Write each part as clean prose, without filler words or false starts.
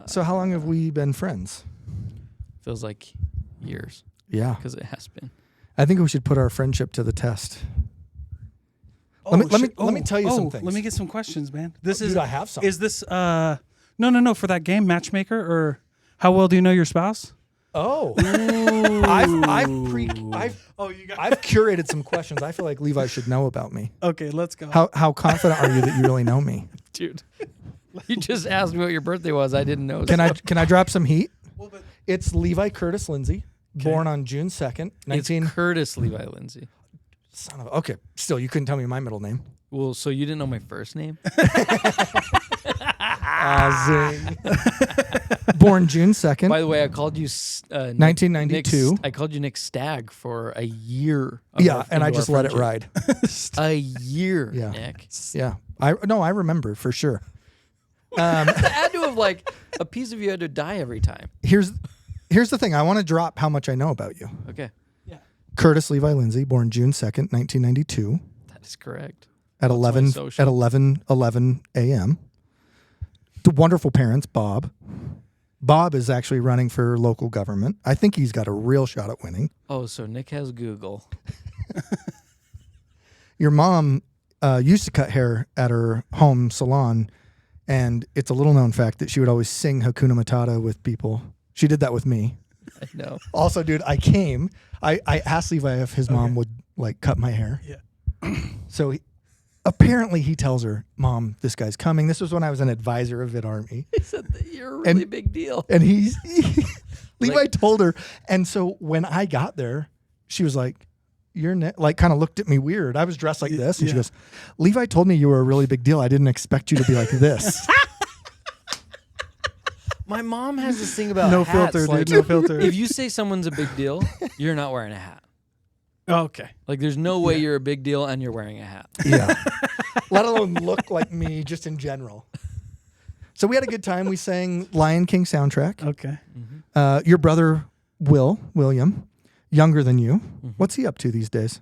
So how long have we been friends? Feels like years. Yeah. Because it has been. I think we should put our friendship to the test. Let me tell you some things. Let me get some questions, man. This is. Dude, I have some. Is this no for that game Matchmaker, or how well do you know your spouse? Oh, I've curated some questions I feel like Levi should know about me. Okay, let's go. How confident are you that you really know me? Dude, you just asked me what your birthday was. I didn't know. Can I drop some heat? Well, but It's Levi Curtis Lindsay, born on June 2nd, 19... It's Curtis Levi Lindsay. Son of a... Okay, still, you couldn't tell me my middle name. Well, so you didn't know my first name? Zing. Born June 2nd. By the way, I called you 1992. I called you Nick Stagge for a year. Yeah, and I just let it ride. A year, Yeah. Nick. Yeah. I remember for sure. It had to have like a piece of you had to die every time. Here's the thing. I want to drop how much I know about you. Okay, Curtis Levi Lindsay, born June 2nd, 1992. that is correct. At 11 a.m. The wonderful parents, Bob. Bob is actually running for local government. I think he's got a real shot at winning. Oh, so Nick has Google. Your mom used to cut hair at her home salon, and it's a little known fact that she would always sing Hakuna Matata with people. She did that with me. I know. Also, dude, I asked Levi if his mom would like cut my hair. Yeah. So apparently he tells her, Mom, this guy's coming. This was when I was an advisor of VidArmy. He said that you're a really big deal. And Levi told her. And so when I got there, she was like, like kind of looked at me weird. I was dressed like this. And she goes, Levi told me you were a really big deal. I didn't expect you to be like this. My mom has this thing about no hats. filter, Like, dude. No filter. if you say someone's a big deal, you're not wearing a hat. Okay. Like, there's no way you're a big deal and you're wearing a hat. Yeah. Let alone look like me just in general. So we had a good time. We sang Lion King soundtrack. Okay. Your brother, William, younger than you. What's he up to these days?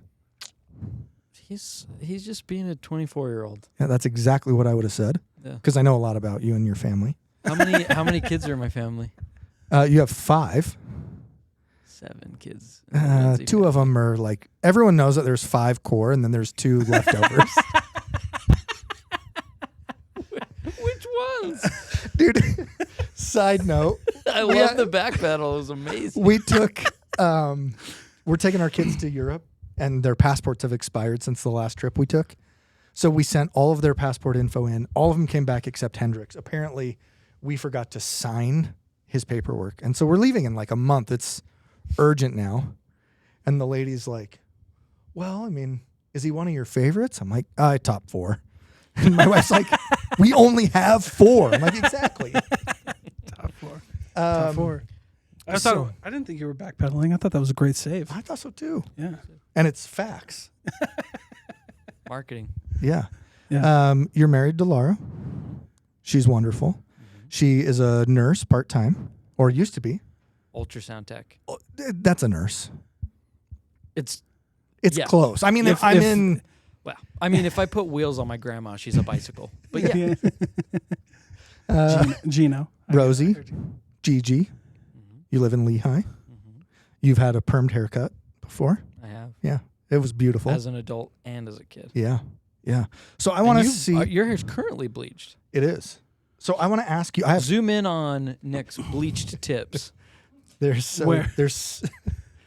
He's just being a 24-year-old. Yeah, that's exactly what I would have said. Yeah. Because I know a lot about you and your family. How many kids are in my family? You have 5. 7 kids. 2 of them are like, everyone knows that there's 5 core and then there's 2 leftovers. Which ones? Dude, side note. I love the back pedal. It was amazing. We took, we're taking our kids to Europe and their passports have expired since the last trip we took. So we sent all of their passport info in. All of them came back except Hendrix. Apparently, we forgot to sign his paperwork. And so we're leaving in like a month. It's urgent now. And the lady's like, well, I mean, is he one of your favorites? I'm like, top 4. And my wife's like, we only have 4. I'm like, exactly. Top 4. Top 4. I didn't think you were backpedaling. I thought that was a great save. I thought so too. Yeah. And it's facts. Marketing. Yeah. Yeah. You're married to Laura. She's wonderful. She is a nurse part-time, or used to be. Ultrasound tech. That's a nurse. It's close. I mean, if I put wheels on my grandma, she's a bicycle. But Gino. Rosie, Gigi. You live in Lehigh. You've had a permed haircut before. I have. Yeah. It was beautiful. As an adult and as a kid. Yeah. Yeah. So I want to see. Your hair's currently bleached. It is. So I want to ask you. Zoom in on Nick's bleached tips. There's.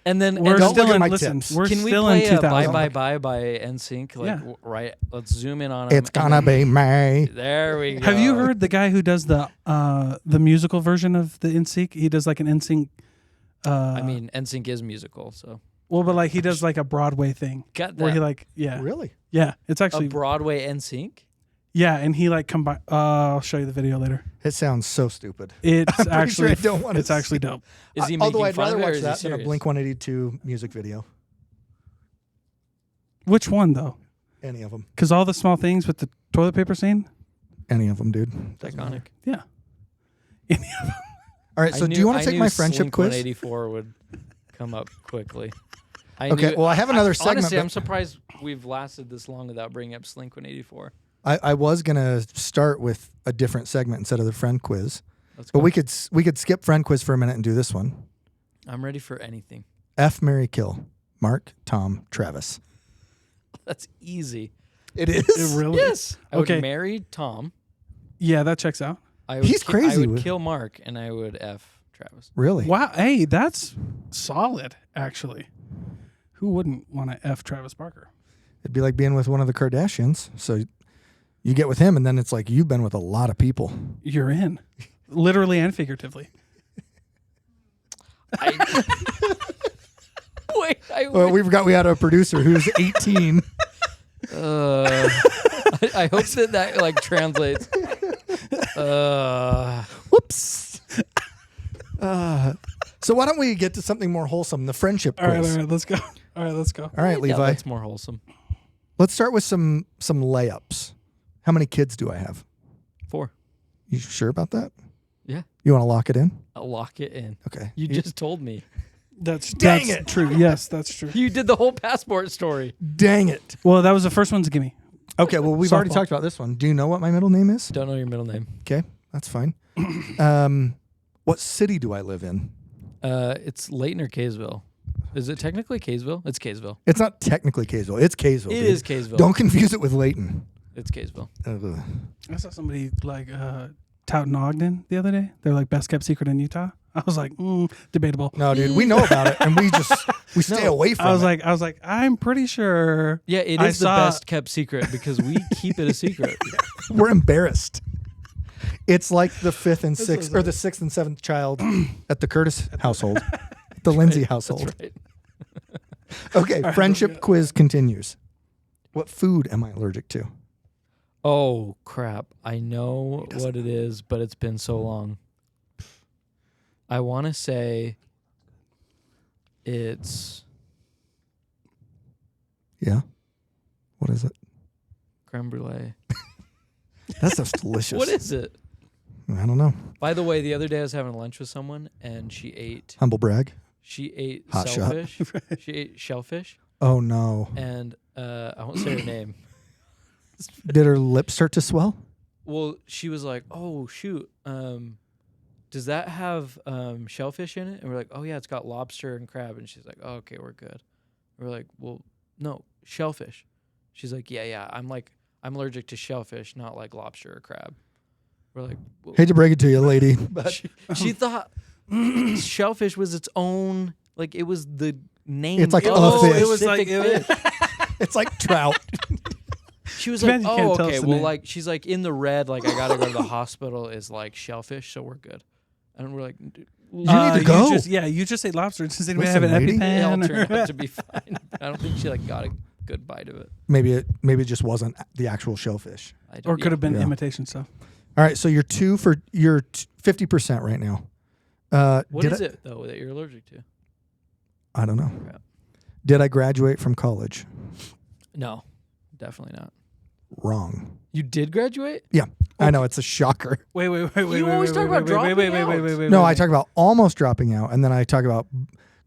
And then we're don't still look at in. my Listen, tips. we're Can we still play in a 2000. Bye Bye Bye by NSYNC? Like, right. Let's zoom in on it. It's gonna be May. There we go. Have you heard the guy who does the musical version of the NSYNC? He does like an NSYNC. I mean, NSYNC is musical, so. Well, but like he does like a Broadway thing. Got that. Where he like, yeah. Really? Yeah. It's actually. A Broadway NSYNC? Yeah, and he like combine. I'll show you the video later. It sounds so stupid. It's actually. Sure I don't want to it's actually dope. Is he although making I'd fun rather of it, or watch is that he than a serious? Blink-182 music video. Which one though? Any of them. Because all the small things with the toilet paper scene. Any of them, dude. Iconic. Yeah. Any of them. All right. So do you want to take my friendship quiz? 184 would come up quickly. Okay. Well, I have another segment. Honestly, I'm surprised we've lasted this long without bringing up Slink 184. I was gonna start with a different segment instead of the friend quiz. But we could skip friend quiz for a minute and do this one. I'm ready for anything. F, marry, kill. Mark, Tom, Travis. That's easy. It is? It really? Yes. I Okay. would marry Tom. Yeah, that checks out. He's crazy. I would kill Mark, and I would F Travis. Really? Wow. Hey, that's solid, actually. Who wouldn't want to F Travis Barker? It'd be like being with one of the Kardashians. So you get with him, and then it's like you've been with a lot of people. You're in. Literally and figuratively. Well, we forgot we had a producer who's 18. I hope that like translates. Whoops. So why don't we get to something more wholesome, the friendship quiz. All right, let's go. All right, Yeah, Levi. that's more wholesome. Let's start with some layups. How many kids do I have? 4. You sure about that? Yeah. You want to lock it in? I'll lock it in. Okay. You just told me. That's Dang it. true. Yes, that's true. You did the whole passport story. Dang it. Well, that was the first one to give me. Okay, well, we've already Softball. talked about this one. Do you know what my middle name is? Don't know your middle name. Okay, that's fine. What city do I live in? It's Layton or Kaysville. Is it technically Kaysville? It's Kaysville. It's not technically Kaysville. It's Kaysville. It dude. is Kaysville. Don't confuse it with Layton. It's Kaysville. Ugh. I saw somebody like touting Ogden the other day. They're like best kept secret in Utah. I was like, debatable. No, dude, we know about it, and we stay away from it. I was like, I'm pretty sure. Yeah, it is the best kept secret because we keep it a secret. We're embarrassed. It's like the 5th and 6th, or the 6th and 7th child at the Curtis household, the Lindsay household. That's right. Okay, friendship quiz continues. What food am I allergic to? Oh, crap. I know what it is, but it's been so long. I want to say it's... Yeah? What is it? Creme brulee. That stuff's delicious. What is it? I don't know. By the way, the other day I was having lunch with someone, and she ate Humble brag. Hot shot. shellfish. She ate shellfish, Oh, no. and I won't say her name. Did her lips start to swell? Well, she was like, "Oh shoot, does that have shellfish in it?" And we're like, "Oh yeah, it's got lobster and crab." And she's like, "Oh, okay, we're good." We're like, "Well, no, shellfish." She's like, "Yeah, I'm allergic to shellfish, not like lobster or crab." We're like, well, Hate to break it to you, lady, but she thought shellfish was its own, like it was the name. It's like of a fish. It was like- fish. it's like trout. She was Too like, bad you can't "Oh, tell okay." us the Well, name. like she's like in the red. Like I gotta go to the hospital. Is like shellfish, so we're good. And we're like, You need to go. You just ate lobster. Does anybody Listen, have an lady. It all EpiPen? turned out to be fine. I don't think she like got a good bite of it. Maybe it just wasn't the actual shellfish. I don't, Or could have been Yeah. imitation stuff. All right, so you're 50% right now. What is it though that you're allergic to? I don't know. Crap. Did I graduate from college? No, definitely not. Wrong. You did graduate? Yeah, I know it's a shocker. Wait. You always talk about dropping out. No, I talk about almost dropping out, and then I talk about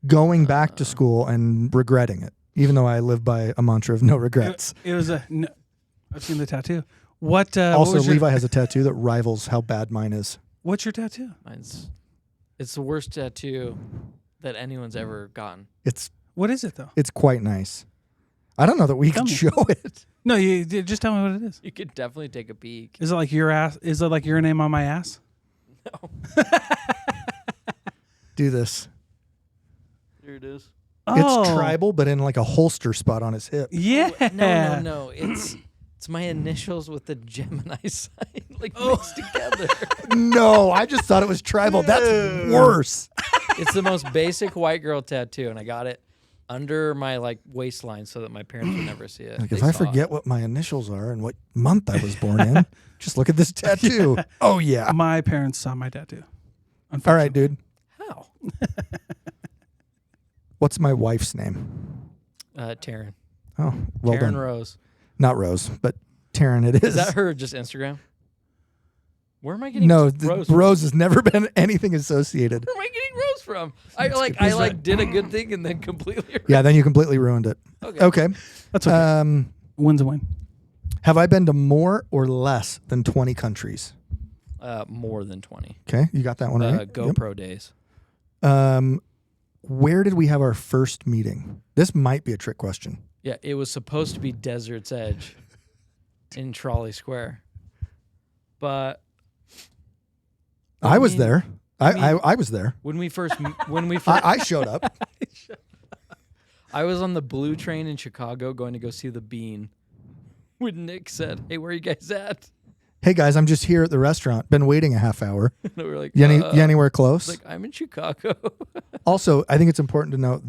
going back to school and regretting it, even though I live by a mantra of no regrets. It was a. No, I've seen the tattoo. What? Also, what was Levi has a tattoo that rivals how bad mine is. What's your tattoo? It's the worst tattoo that anyone's ever gotten. What is it though? It's quite nice. I don't know that we Tell can me. show it. No, you just tell me what it is. You could definitely take a peek. Is it like your ass? Is it like your name on my ass? No. Do this. Here it is. It's tribal, but in like a holster spot on his hip. Yeah. No. It's my initials with the Gemini sign like mixed together. No, I just thought it was tribal. That's worse. It's the most basic white girl tattoo, and I got it under my like waistline so that my parents would never see it. Like They if I saw forget it. what my initials are and what month I was born in, just look at this tattoo. Oh yeah. My parents saw my tattoo. All right, dude. How? What's my wife's name? Taryn. Oh, well Taryn done. Rose. Not Rose, but Taryn it is. Is that her just Instagram? Where am I getting No, Rose from? Rose has never been anything associated. Where am I getting Rose from? I did a good thing and then completely. Yeah, then you completely ruined it. Okay. That's okay. Win's a win. Have I been to more or less than 20 countries? More than 20. Okay, you got that one right. GoPro days. Where did we have our first meeting? This might be a trick question. Yeah, it was supposed to be Desert's Edge in Trolley Square. But I was there. I was there. When we first I showed up. I was on the blue train in Chicago going to go see The Bean. When Nick said, "Hey, where are you guys at?" Hey guys, I'm just here at the restaurant. Been waiting a half hour. And we were like, you anywhere close? Like, I'm in Chicago. Also, I think it's important to note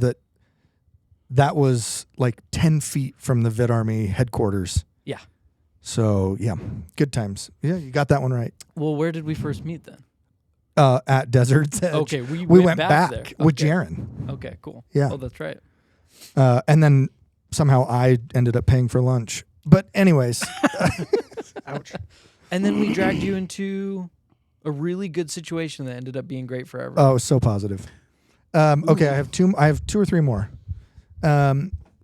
that was like 10 feet from the VidArmy headquarters. Yeah. So, yeah, good times. Yeah, you got that one right. Well, where did we first meet then? At Desert's Edge. Okay, we went back there. with Okay. Jaren. Okay, cool. Yeah. Oh, that's right. And then somehow I ended up paying for lunch. But anyways. Ouch. And then we dragged you into a really good situation that ended up being great for everyone. Oh, so positive. Okay, I have two or three more.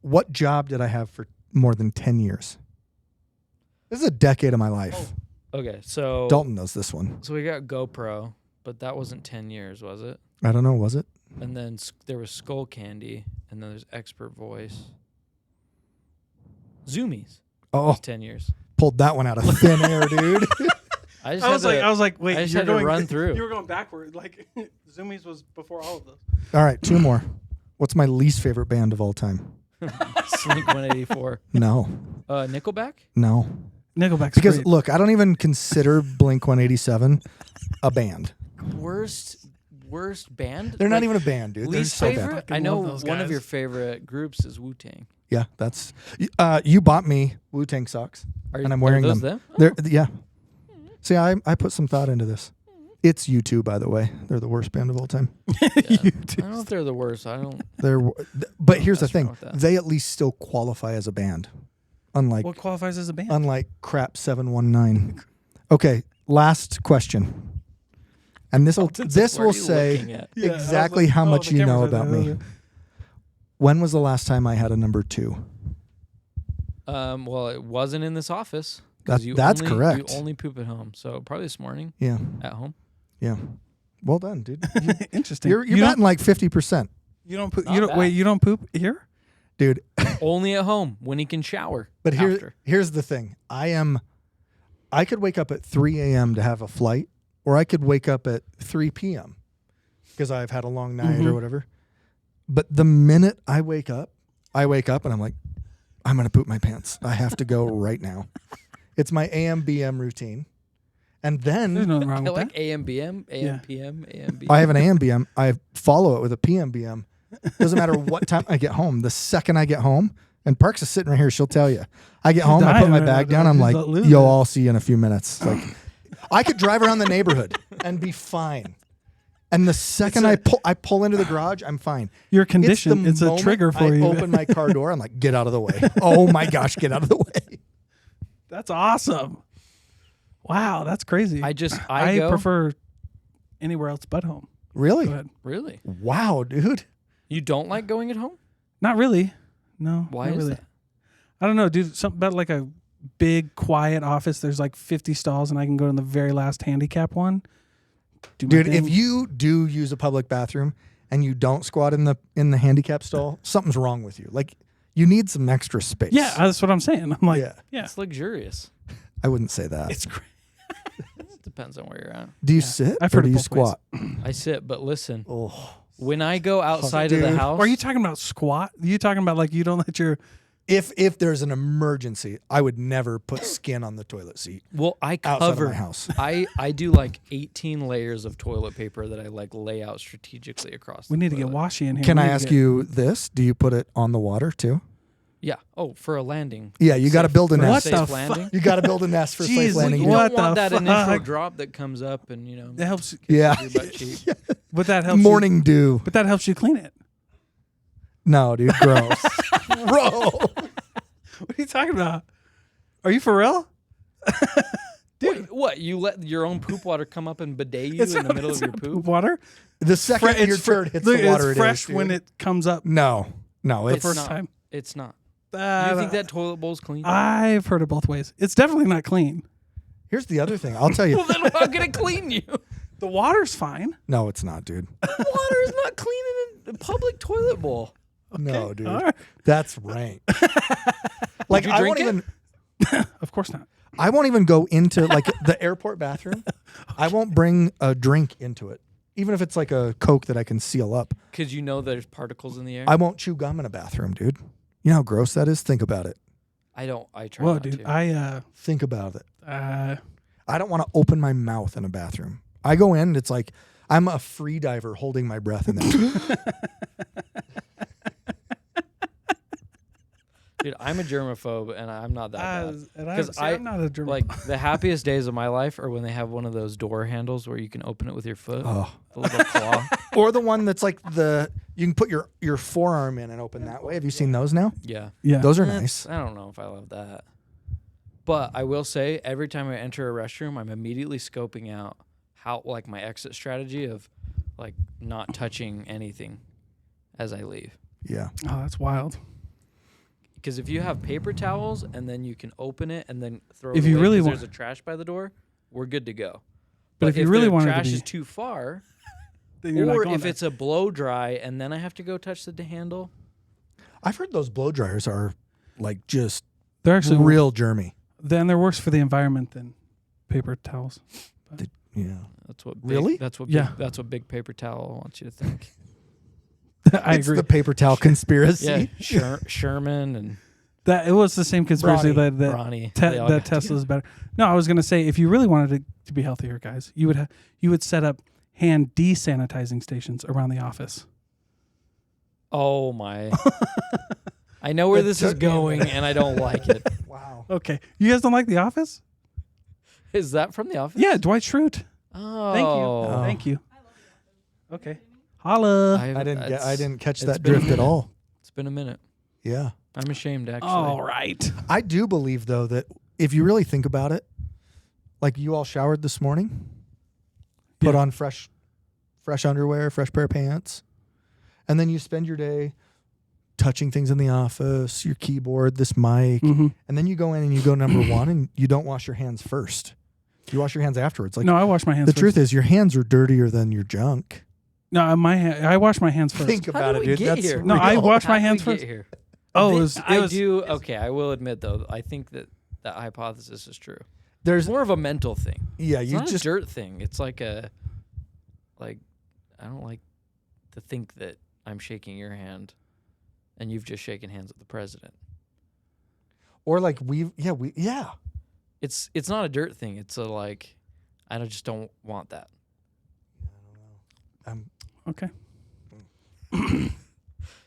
What job did I have for more than 10 years? This is a decade of my life. Okay, so Dalton knows this one. So we got GoPro, but that wasn't 10 years, was it? I don't know, was it? And then there was Skull Candy, and then there's Expert Voice. Zoomies. Oh, 10 years. Pulled that one out of thin air, dude. I was like, wait, I just you're had going to run through. You were going backward. Like Zoomies was before all of those. All right, two more. What's my least favorite band of all time? Slink 184. No. Nickelback? No. Nickelback's Because great. look, I don't even consider Blink 187 a band. Worst band? They're not even a band, dude. They're Least so favorite? bad. I know love those one of guys. your favorite groups is Wu-Tang. Yeah, that's you bought me Wu-Tang socks, and I'm wearing are those them. them? Yeah. See, I put some thought into this. It's U2, by the way. They're the worst band of all time. Yeah. I don't know if they're the worst. I don't. But here's the Nothing thing: wrong with that. they at least still qualify as a band, unlike What qualifies as a band? unlike Crap 719. Okay, last question, and this will say Yeah, exactly I was like, how oh, much the you know camera's about right me. there. When was the last time I had a number 2? Well, it wasn't in this office. That's correct. You only poop at home, so probably this morning Yeah, at home. yeah. Well done, dude. Interesting. You're you batting like 50%, You don't poop. Not You don't bad. wait. You don't poop here. dude. Only at home when he can shower. But after. here's the thing. I could wake up at 3 a.m. to have a flight, or I could wake up at 3 p.m. because I've had a long night or whatever. But the minute I wake up and I'm like, I'm going to poop my pants. I have to go right now. It's my AM, BM routine. And There's then nothing wrong I with like that. AM, BM, AM, Yeah. PM, AM, BM. I have an AM, BM. I follow it with a PM, BM. Doesn't matter what time I get home. The second I get home, and Parks is sitting right here, she'll tell you. I get home, I put dying my right bag now, down. I'm dog. like, She's losing yo, it. I'll see you in a few minutes. Like, I could drive around the neighborhood and be fine. And the second I pull into the garage, I'm fine. Your condition. It's a moment trigger for I you. open my car door. I'm like, get out of the way. Oh my gosh, get out of the way. That's awesome. Wow, that's crazy. I go. prefer anywhere else but home. Really? Go ahead. Really? Wow, dude. You don't like going at home? Not really. No. Why not is really. that? I don't know, dude. Something about like a big, quiet office. There's like 50 stalls, and I can go in the very last handicap one. Do my Dude, thing. if you do use a public bathroom and you don't squat in the handicap stall, something's wrong with you. Like, you need some extra space. yeah, that's what I'm saying. I'm like, Yeah. yeah. It's luxurious. I wouldn't say that. It's great. It depends on where you're at. Do you sit I've or heard do it you both squat? I sit, but listen, Oh. when I go outside of dude. the house, Are you talking about squat? Are you talking about like you don't let your If there's an emergency, I would never put skin on the toilet seat well, I outside cover. of my house. I do like 18 layers of toilet paper that I like lay out strategically across. We the need to get toilet. washy in here. Can We I need to ask get- you this? Do you put it on the water too? Yeah. Oh, for a landing. Yeah, you got to build a What nest. the Safe fuck? landing. You got to build a nest for safe Jeez, landing. You You what don't want the that initial fuck? drop that comes up and That helps. Yeah. your butt cheek. But that helps. Morning dew. You, but that helps you clean it. No, dude, gross. Bro. What are you talking about? Are you for real? Dude, what? You let your own poop water come up and bidet you It's in the not- middle it's of your not poop? water. The second Fre- your fre- turd hits look, the water, it's fresh it is, when dude. it comes up No, the it's first not. time. It's not. You think that toilet bowl's clean? I've heard it both ways. It's definitely not clean. Here's the other thing. I'll tell you. Well, then how can it clean you? The water's fine. No, it's not, dude. Water is not cleaning a public toilet bowl. No, dude. All right. That's rank. Like you I drink won't it? even. Of course not. I won't even go into like the airport bathroom. I won't bring a drink into it, even if it's like a Coke that I can seal up. Because you know there's particles in the air. I won't chew gum in a bathroom, dude. You know how gross that is? Think about it. I don't. I try Whoa, not dude. to. Think about it. I I don't want to open my mouth in a bathroom. I go in, it's like I'm a free diver holding my breath in there. Dude, I'm a germaphobe, and I'm not that bad. Because I'm not a German. Like, the happiest days of my life are when they have one of those door handles where you can open it with your foot. Oh. The little claw. Or the one that's like you can put your forearm in and open that way. Have you seen those now? Yeah. yeah. Those are Eh, nice. I don't know if I love that. But I will say, every time I enter a restroom, I'm immediately scoping out how, like, my exit strategy of, like, not touching anything as I leave. Yeah. Oh, that's wild. Because if you have paper towels and then you can open it and then throw it If you away really 'cause want- there's a trash by the door, we're good to go. But if you really the wanted to trash be- is too far, Then you're not or going if there. it's a blow dry and then I have to go touch the handle, I've heard those blow dryers are like just They're actually real germy. Then they're worse for the environment than paper towels. Yeah. that's what Really? that's what Yeah. that's what big paper towel wants you to think. I It's agree. the paper towel conspiracy. Yeah, Sherman and That it was the same conspiracy Ronnie. that Ronnie. They all that got Tesla's better. No, I was gonna say if you really wanted to be healthier, guys, you would set up hand desanitizing stations around the office. Oh my! I know where That this is took me a going, minute. and I don't like it. Wow. Okay, you guys don't like The Office? Is that from The Office? Yeah, Dwight Schrute. Oh, Thank you. Thank you. Okay. Holla. I didn't catch it's that been a drift at minute. all. It's been a minute. Yeah. I'm ashamed, actually. All right. I do believe though that if you really think about it, like you all showered this morning, put Yeah. on fresh underwear, fresh pair of pants, and then you spend your day touching things in the office, your keyboard, this mic, Mhm. and then you go in and you go number one and you don't wash your hands first. You wash your hands afterwards. Like No, I wash my hands the first. truth is your hands are dirtier than your junk. No, I wash my hands first. Think How about did it, we dude. get That's here? No, I real. wash How my did hands we first. get here? Oh, it This- was, I do. Okay, I will admit though. I think that hypothesis is true. There's It's more of a mental thing. yeah, It's you not just a dirt thing. It's like I don't like to think that I'm shaking your hand, and you've just shaken hands with the president. or like we It's not a dirt thing. It's a like, just don't want that. okay.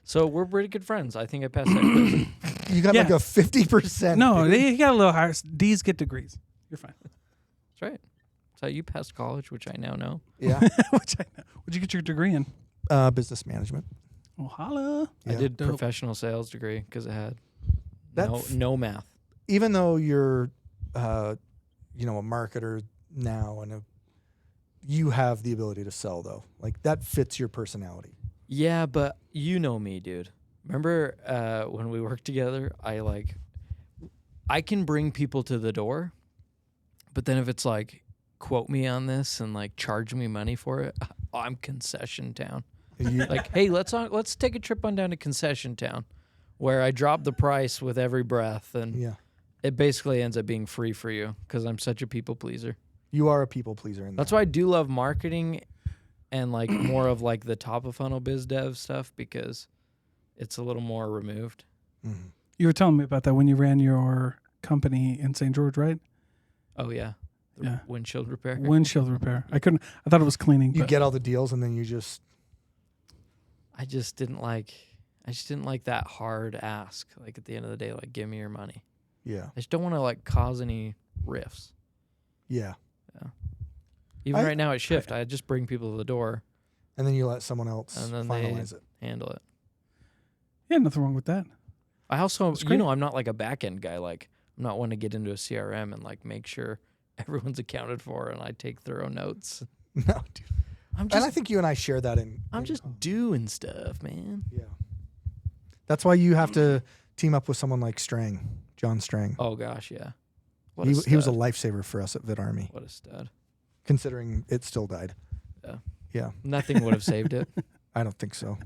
So we're pretty good friends. I think I passed that quiz. you got Yeah. like a 50%. No, you got a little higher. D's get degrees. You're fine. That's right. So you passed college, which I now know. Yeah. Which I know. What'd you get your degree in? Business management. Oh, holla. Yeah. I did Dope. professional sales degree because it had That no math. even though you're a marketer now and you have the ability to sell though. Like that fits your personality. Yeah, but you know me, dude. Remember when we worked together? I can bring people to the door, but then if it's like, quote me on this and like charge me money for it, I'm concession town. You- Like, hey, let's take a trip on down to concession town, where I drop the price with every breath, and yeah. it basically ends up being free for you because I'm such a people pleaser. You are a people pleaser in That's that. why I do love marketing and like more of like the top of funnel biz dev stuff because it's a little more removed. Mhm. You were telling me about that when you ran your company in St. George, right? Oh yeah, the Yeah. windshield repair. Windshield repair. I thought it was cleaning. You but get all the deals and then you just I just didn't like that hard ask. Like at the end of the day, like give me your money. yeah. I just don't want to like cause any rifts. Yeah. Even I- right now at Shift, I just bring people to the door, And then you let someone else and then finalize they it. handle it. yeah, nothing wrong with that. I also, That's great. I'm not like a back end guy. Like I'm not one to get into a CRM and like make sure everyone's accounted for, and I take thorough notes. No, dude. I'm And I just, think you and I share that I'm just doing stuff, man. yeah. That's why you have to team up with someone like Strang, John Strang. Oh gosh, yeah. What He was a stud. lifesaver for us at VidArmy, What a stud. considering it still died. Yeah. Yeah, Nothing would have saved it. I don't think so.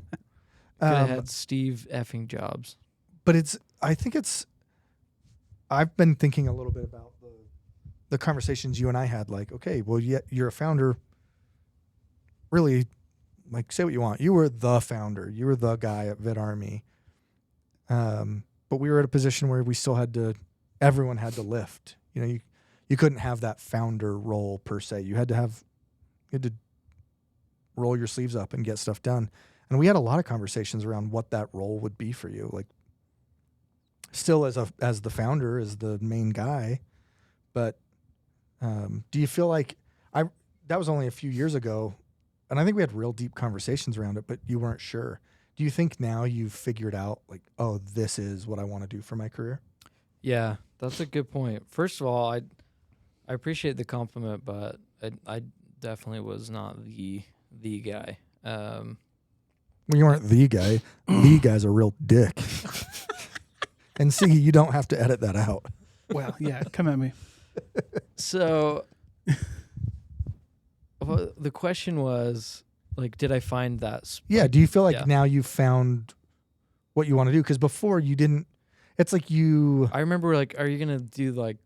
Could have had Steve effing Jobs. But I've been thinking a little bit about the conversations you and I had. Like, okay, well, you're a founder. Really, like, say what you want. You were the founder. You were the guy at VidArmy. But we were at a position where we still everyone had to lift. You know, you couldn't have that founder role per se. You had to roll your sleeves up and get stuff done. And we had a lot of conversations around what that role would be for you. Like, still as the founder, as the main guy, but do you feel like that was only a few years ago, and I think we had real deep conversations around it, but you weren't sure. Do you think now you've figured out, like, oh, this is what I want to do for my career? Yeah, that's a good point. First of all, I appreciate the compliment, but I definitely was not the guy. Well, you weren't the guy. The guy's a real dick. And see, you don't have to edit that out. Well, yeah, come at me. So the question was, like, did I find that? Yeah. Do you feel like Yeah. now you've found what you want to do? Because before you didn't. It's like you. I remember, like, are you gonna do like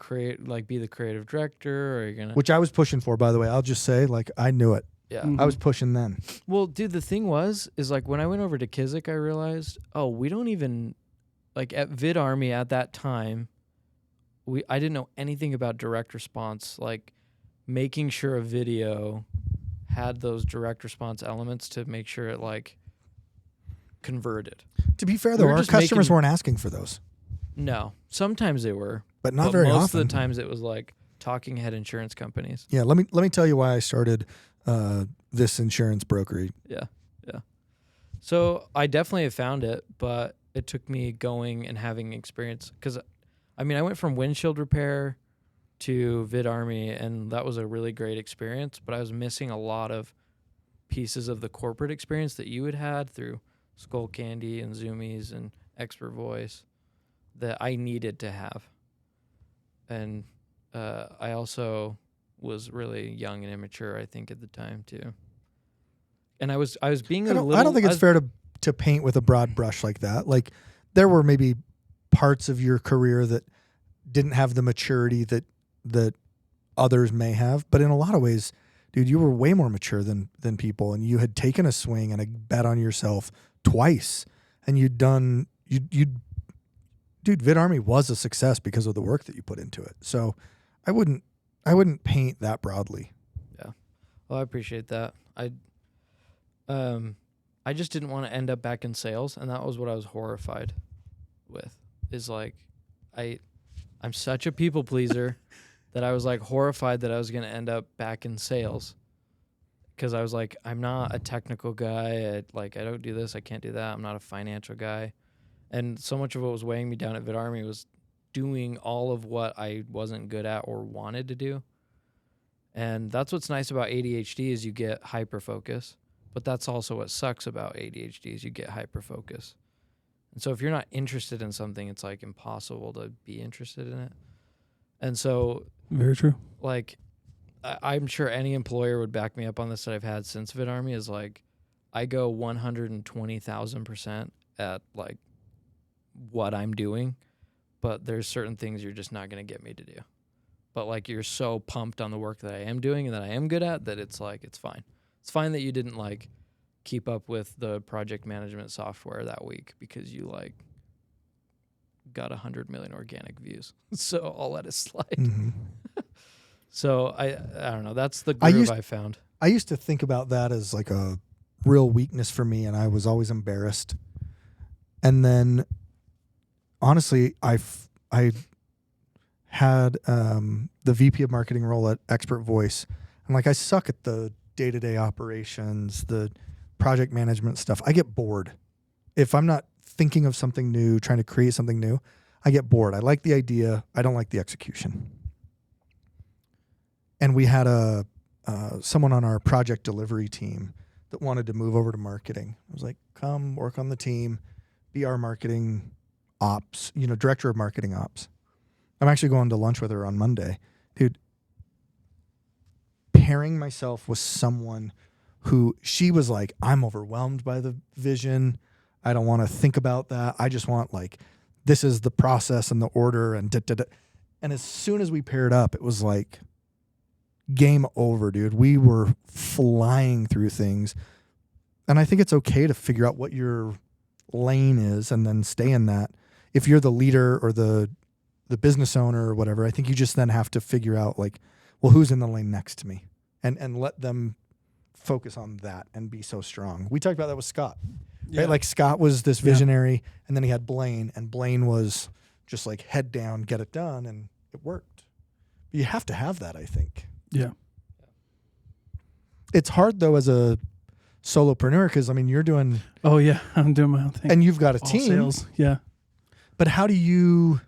be the creative director, or are you gonna? Which I was pushing for, by the way. I'll just say, like, I knew it. Yeah. Mhm. I was pushing then. Well, dude, the thing is like when I went over to Kizik, I realized, we don't even, like, at VidArmy at that time, I didn't know anything about direct response, like making sure a video had those direct response elements to make sure it, like, converted. To be fair, We though, were our just customers making- weren't asking for those, No, sometimes they were, but not but very most often. of the times it was like talking head insurance companies. Yeah, let me tell you why I started this insurance brokerage. Yeah. So I definitely have found it, but it took me going and having experience. Because, I mean, I went from windshield repair to VidArmy, and that was a really great experience, but I was missing a lot of pieces of the corporate experience that you had through Skull Candy and Zoomies and Expert Voice that I needed to have. And I also was really young and immature, I think, at the time too. And I was being I don't think it's fair to paint with a broad brush like that. Like, there were maybe parts of your career that didn't have the maturity that others may have, but in a lot of ways, dude, you were way more mature than people, and you had taken a swing and a bet on yourself twice, and dude, VidArmy was a success because of the work that you put into it. So I wouldn't paint that broadly. Yeah. Well, I appreciate that. I just didn't want to end up back in sales, and that was what I was horrified with. Is like, I'm such a people pleaser that I was like horrified that I was going to end up back in sales, because I was like, I'm not a technical guy. I don't do this. I can't do that. I'm not a financial guy. And so much of what was weighing me down at VidArmy was doing all of what I wasn't good at or wanted to do. And that's what's nice about ADHD is you get hyper focus, but that's also what sucks about ADHD is you get hyper focus. And so if you're not interested in something, it's like impossible to be interested in it. And so, Very true. like, I'm sure any employer would back me up on this that I've had since VidArmy is like, I go 120,000% at like what I'm doing, but there's certain things you're just not going to get me to do. But like, you're so pumped on the work that I am doing and that I am good at that it's like, it's fine. It's fine that you didn't like keep up with the project management software that week because you like got 100 million organic views. So I'll let it slide. Mm-hmm. So I don't know. That's the groove I found. I used to think about that as like a real weakness for me, and I was always embarrassed. And then, honestly, I had the VP of marketing role at Expert Voice, and like, I suck at the day-to-day operations, the project management stuff. I get bored if I'm not thinking of something new, trying to create something new. I get bored. I like the idea. I don't like the execution. And we had someone on our project delivery team that wanted to move over to marketing. I was like, come work on the team, be our marketing ops, director of marketing ops. I'm actually going to lunch with her on Monday. Dude, pairing myself with someone who she was like, I'm overwhelmed by the vision. I don't want to think about that. I just want like, this is the process and the order and da, da, da. And as soon as we paired up, it was like game over, dude. We were flying through things. And I think it's okay to figure out what your lane is and then stay in that. If you're the leader or the business owner or whatever, I think you just then have to figure out like, well, who's in the lane next to me and let them focus on that and be so strong. We talked about that with Scott, right? Like Scott was this visionary and then he had Blaine and Blaine was just like head down, get it done. And it worked. You have to have that, I think. Yeah. It's hard though as a solopreneur because I mean you're doing I'm doing my own thing and you've got a all team. sales. Yeah. But how do you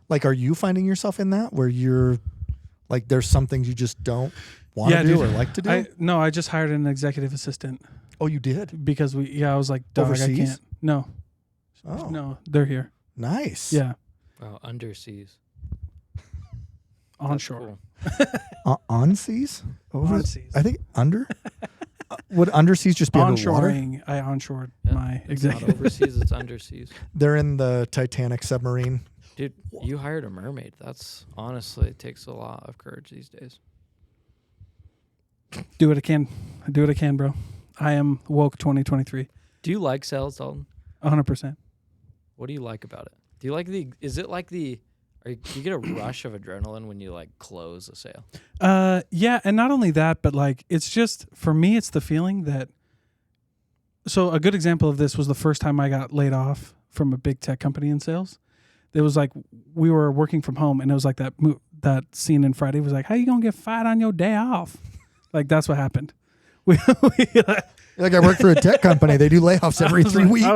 like are you finding yourself in that where you're like there's some things you just don't want to do or like to do? No, I just hired an executive assistant. Oh, you did? Because I was like, dog, Overseas? I can't. No. Oh. No, they're here. Nice. Yeah. Oh, underseas. Onshore. Cool. On seas? Over? On seas. I think under? Would underseas just be underwater? Onshoring. I onshored Yeah. my It's not executive. overseas, it's underseas. They're in the Titanic submarine. Dude, you hired a mermaid. That's honestly, it takes a lot of courage these days. Do what I can. I do what I can, bro. I am woke 2023. Do you like sales, Dalton? 100%. What do you like about it? Do you like is it like do you get a rush of adrenaline when you like close a sale? Yeah, and not only that, but like it's just for me, it's the feeling that. So a good example of this was the first time I got laid off from a big tech company in sales. It was like we were working from home, and it was like that scene in Friday was like, "How you gonna get fired on your day off?" Like that's what happened. Like I work for a tech company. They do layoffs every 3 weeks. I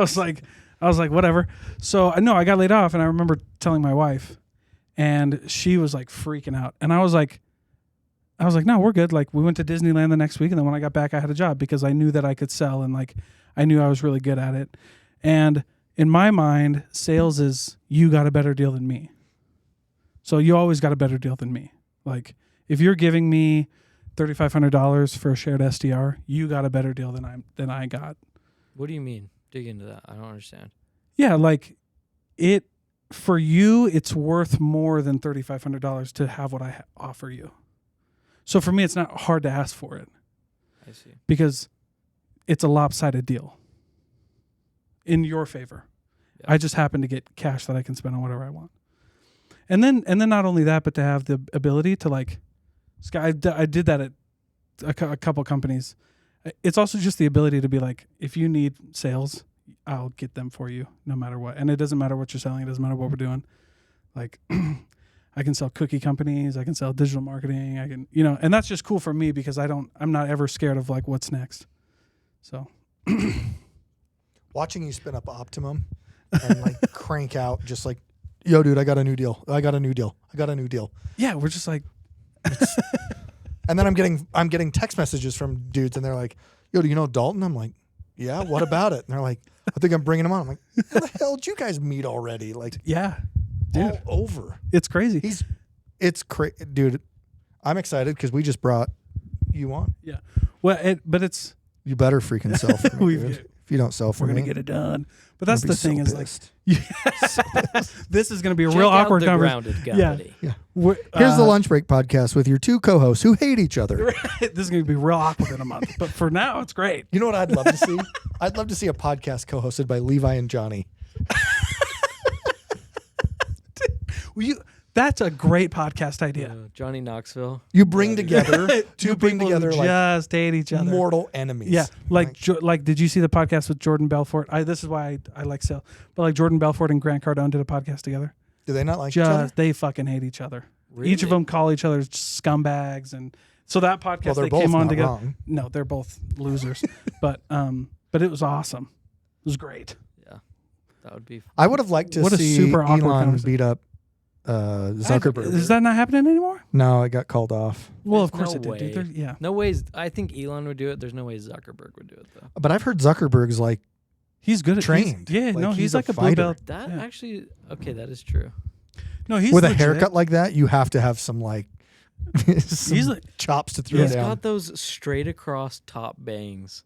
was like, whatever. So no, I got laid off, and I remember telling my wife, and she was like freaking out, and I was like, no, we're good. Like we went to Disneyland the next week, and then when I got back, I had a job because I knew that I could sell, and like I knew I was really good at it. And in my mind, sales is you got a better deal than me. So you always got a better deal than me. Like if you're giving me $3,500 for a shared SDR, you got a better deal than I got. What do you mean? Dig into that. I don't understand. Yeah, like it for you, it's worth more than $3,500 to have what I offer you. So for me, it's not hard to ask for it. I see. Because it's a lopsided deal in your favor. Yeah. I just happen to get cash that I can spend on whatever I want. And then not only that, but to have the ability to like, I did that at a couple companies. It's also just the ability to be like, if you need sales, I'll get them for you no matter what. And it doesn't matter what you're selling. It doesn't matter what we're doing. Like I can sell cookie companies. I can sell digital marketing. I can, and that's just cool for me because I'm not ever scared of like what's next. So watching you spin up Optimum and like crank out just like, yo, dude, I got a new deal. I got a new deal. Yeah. We're just like, and then I'm getting text messages from dudes and they're like, yo, do you know Dalton? I'm like, yeah, what about it? And they're like, I think I'm bringing him on. I'm like, how the hell did you guys meet already? Like, yeah, dude, all over. It's crazy. It's crazy, dude. I'm excited because we just brought you on. Yeah. Well, but it's. You better freaking sell for me, dude. If you don't sell for me, we're going to get it done. But that's the thing is like, so this is going to be a real awkward conversation. Yeah. Here's the Lunch Break podcast with your two co-hosts who hate each other. This is going to be real awkward in a month. But for now, it's great. You know what I'd love to see? I'd love to see a podcast co-hosted by Levi and Johnny. That's a great podcast idea. Johnny Knoxville. You bring together two people who like just hate each other, mortal enemies. Yeah, like did you see the podcast with Jordan Belfort? This is why I like sale. But like Jordan Belfort and Grant Cardone did a podcast together. Do they not like each other? They fucking hate each other. Really? Each of them call each other scumbags, and so that podcast they're they both came on not together. wrong. No, they're both losers. but it was awesome. It was great. Yeah, that would be. I would have liked to see super awkward Elon conversation. beat up Zuckerberg. Is that not happening anymore? No, it got called off. Well, There's of course no it did. way. Dude. Yeah, No ways. I think Elon would do it. There's no way Zuckerberg would do it though. But I've heard Zuckerberg's like he's good at trained. He's Like, like he's a a blue fighter. belt. That Yeah. actually, okay, that is true. No, he's with a legit. haircut like that, you have to have some like some He's like- chops to throw He's down. got those straight across top bangs.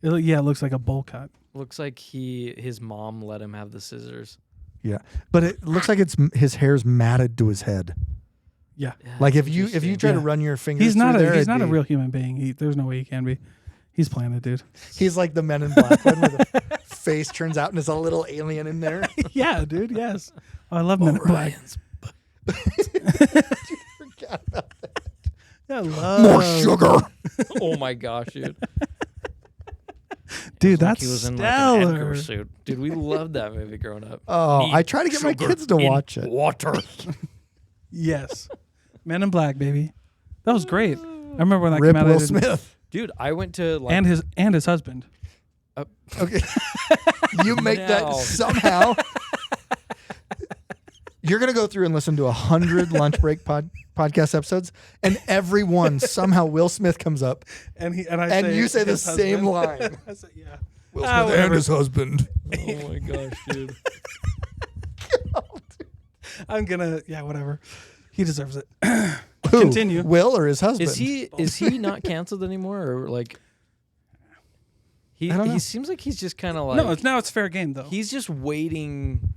It looks like a bowl cut. Looks like his mom let him have the scissors. Yeah, but it looks like his hair's matted to his head. Yeah. Yeah, Like that's if you interesting. try to Yeah. run your fingers, He's not through there, he's it'd not a be- real human being. There's no way he can be. He's playing it, dude. He's like the Men in Black one, where the face turns out and there's a little alien in there. Yeah, dude. Yes. Oh, I love Men in Black. Orion's Forgot about that. Yeah, I love More sugar. Oh my gosh, dude. Dude, Like that's he was in like stellar. an Edgar suit. Dude, we loved that movie growing up. Oh, Need I try to get my sugar kids to in watch it. Water. Yes. Men in Black, baby. That was great. I remember when that Rip came out. Will Smith. Dude, I went to like And his husband. Okay, you make No. that somehow. You're gonna go through and listen to 100 lunch break podcast episodes, and every one somehow Will Smith comes up, And you say the his same husband. line. I said, yeah. Will Ah, Smith and whatever. his husband. Oh my gosh, dude. I'm gonna whatever. He deserves it. Who? Continue. Will or his husband? Is he not canceled anymore, or like I don't know. he seems like he's just kind of like No, it's fair game though. he's just waiting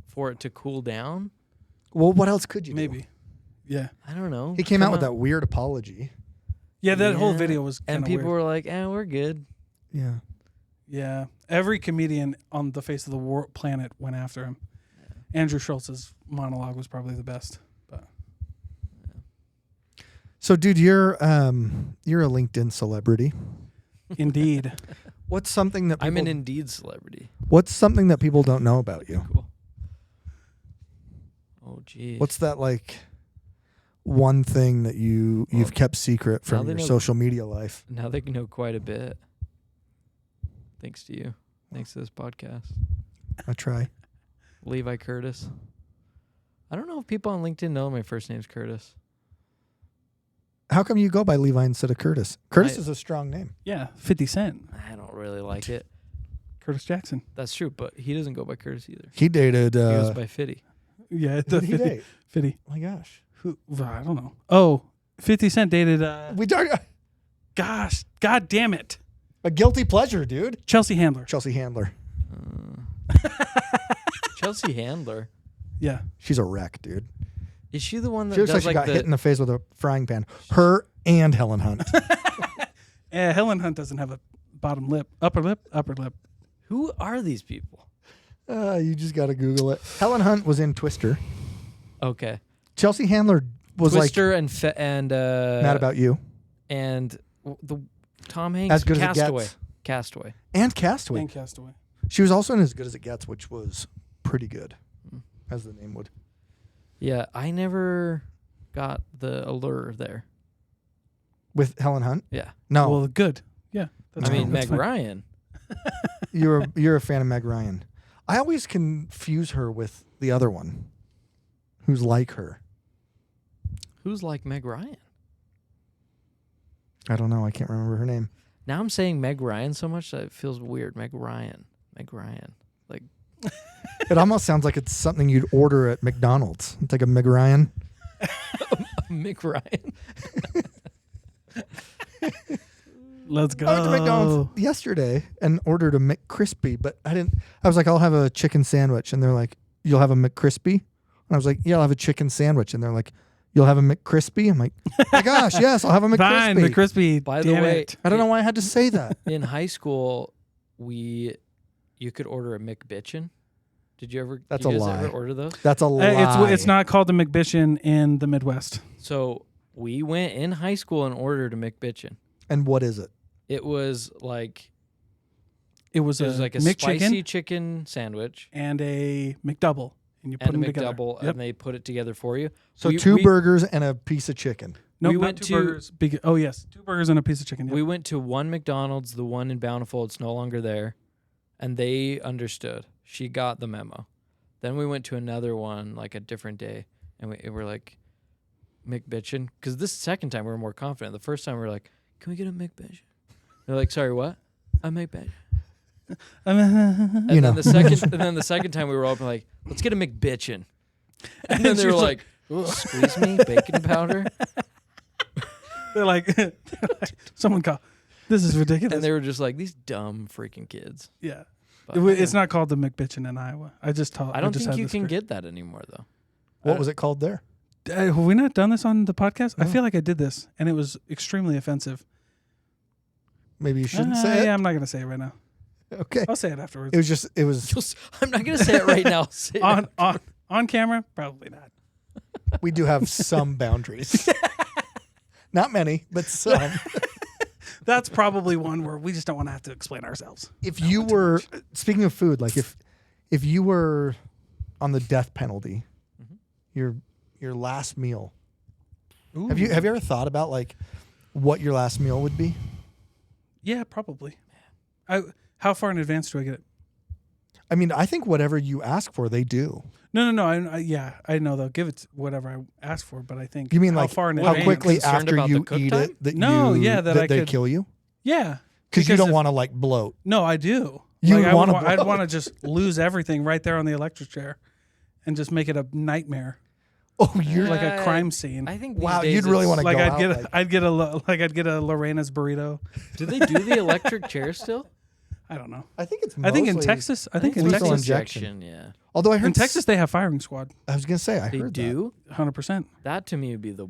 for it to cool down. Well, what else could you do? Maybe. Yeah. I don't know. He came out Come with on. that weird apology. Yeah, that whole Yeah. video was and kinda people weird. were like, we're good." Yeah. Yeah. Every comedian on the face of the planet went after him. Andrew Schultz's monologue was probably the best. But So, dude, you're a LinkedIn celebrity. indeed. What's something that people, I'm an Indeed celebrity. What's something that people don't know about you? Cool. Oh, geez. What's that like? One thing that you've kept secret now from they your know- social media life. Now they know quite a bit. Thanks to you. Thanks to this podcast. I try. Levi Curtis. I don't know if people on LinkedIn know my first name's Curtis. How come you go by Levi instead of Curtis? Curtis I- is a strong name. Yeah. 50 Cent. I don't really like it. Curtis Jackson. That's true, but he doesn't go by Curtis either. He dated. He goes by Fitty. Yeah. who The did he 50. date? 50. Oh my gosh. Who? I don't know. Oh, 50 Cent dated. We talked Gosh. God damn it. a guilty pleasure, dude. Chelsea Handler. Chelsea Handler. Chelsea Handler. Yeah. She's a wreck, dude. Is she the one that She looks does like she got the hit in the face with a frying pan. Her and Helen Hunt. Helen Hunt doesn't have a bottom lip. Upper lip. Upper lip. Who are these people? You just got to Google it. Helen Hunt was in Twister. Okay. Chelsea Handler was Twister like and Mad About You. and the Tom Hanks As Good as It Castaway. Gets. Castaway. And Castaway. And Castaway. She was also in As Good as It Gets, which was pretty good, Mm. as the name would. Yeah, I never got the allure there. With Helen Hunt? Yeah. No, Well, good. Yeah. I I mean, that's Meg fine. Ryan. you're a fan of Meg Ryan. I always confuse her with the other one, who's like her. Who's like Meg Ryan? I don't know. I can't remember her name. Now I'm saying Meg Ryan so much that it feels weird. Meg Ryan. Meg Ryan. Like, It almost sounds like it's something you'd order at McDonald's. It's like a Meg Ryan. Meg Ryan. Let's go. I went to McDonald's yesterday and ordered a McCrispy, but I was like, I'll have a chicken sandwich. And they're like, you'll have a McCrispy? And I was like, yeah, I'll have a chicken sandwich. And they're like, you'll have a McCrispy? I'm like, oh my gosh, yes, I'll have a Fine, McCrispy. McCrispy. By the damn way, it. I don't know why I had to say that. in high school, you could order a McBitchin. Did you ever? That's did you a guys lie. ever order those? That's a lie. It's not called the McBitchin in the Midwest. So we went in high school and ordered a McBitchin. And what is it? It was like It was a like a McChicken spicy chicken sandwich and a McDouble, and you put and a them together. McDouble, Yep. and they put it together for you. So We- two we- burgers and a piece of chicken. No, we not went two to- burgers. Oh yes, 2 burgers and a piece of chicken. Yep. We went to one McDonald's, the one in Bountiful. It's no longer there, and they understood. She got the memo. Then we went to another one, like a different day, and we were like, McBitchin. Because this second time we were more confident. The first time we were like, can we get a McBitchin? They're like, sorry, what? A McBitchin. And You then know. the second time we were open, like, let's get a McBitchin. And then she they were was like, squeeze me, baking powder. they're like, someone call. This is ridiculous. And they were just like, these dumb freaking kids. yeah. But, It's not called the McBitchin in Iowa. I don't think had you this can great- get that anymore, though. What was it called there? Have we not done this on the podcast? I No. feel like I did this, and it was extremely offensive. Maybe you shouldn't say it. Yeah, I'm not going to say it right now. Okay. I'll say it afterwards. It was. I'm not going to say it right now. Say it on camera? Probably not. We do have some boundaries. Not many, but some. That's probably one where we just don't want to have to explain ourselves. If you were speaking of food, like if you were on the death penalty, your last meal. Ooh. Have you ever thought about like what your last meal would be? Yeah, probably. How far in advance do I get it? I mean, I think whatever you ask for, they do. No. I know they'll give it whatever I ask for, but I think You mean how like far in how advance? quickly concerned after about you the cook eat time? it that No, you, yeah, that I they could- kill you? Yeah, Because you don't if- want to like bloat. No, I do. You Like, wanna I'd blow. want to just lose everything right there on the electric chair, and just make it a nightmare, Oh, you're like a crime scene. I think these wow. days You'd really it's- want to Like go I'd out. get like, I'd get a Lorena's burrito. Do they do the electric chair still? I don't know. I think it's. I think in mostly- Texas. I think in lethal Texas. injection. Yeah. Although I heard In Texas, they have firing squad. I was gonna say I They heard do? 100%. That to me would be the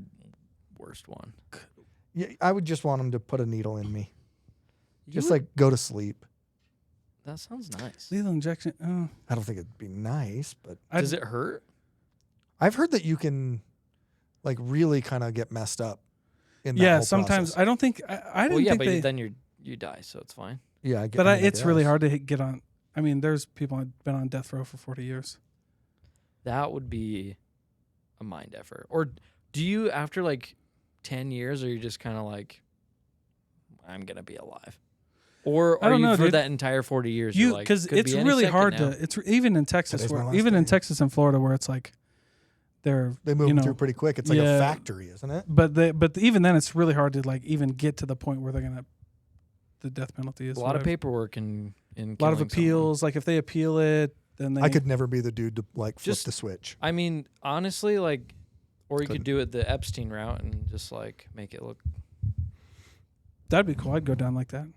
worst one. that. Yeah, I would just want them to put a needle in me, You just would- like go to sleep. that sounds nice. Lethal injection. Oh, I don't think it'd be nice, but Does it hurt? I've heard that you can, like, really kind of get messed up. In that yeah. whole Sometimes process. I don't think I Well, didn't yeah, think but they. then you die, so it's fine. Yeah, I get. But I mean, it's really guess. hard to get on. I mean, there's people who've been on death row for 40 years. That would be a mind effort. Or do you, after like 10 years, are you just kind of like, I'm going to be alive? Or I are don't you know, for dude. that entire 40 years? you're like, Because could it's be any really second hard now. to. It's even in Texas, Today's my where, last even in day. Texas and Florida, where it's like, They move you know, through pretty quick. It's like yeah. a factory, isn't it? but even then, it's really hard to like even get to the point where they're gonna. The death penalty is A lot of whatever. paperwork in A lot of killing someone. appeals. Like if they appeal it, then they. I could never be the dude to like flip Just- the switch. I mean, honestly, like, or you Couldn't. could do it the Epstein route and just like make it look. That'd be cool. I'd go down like that.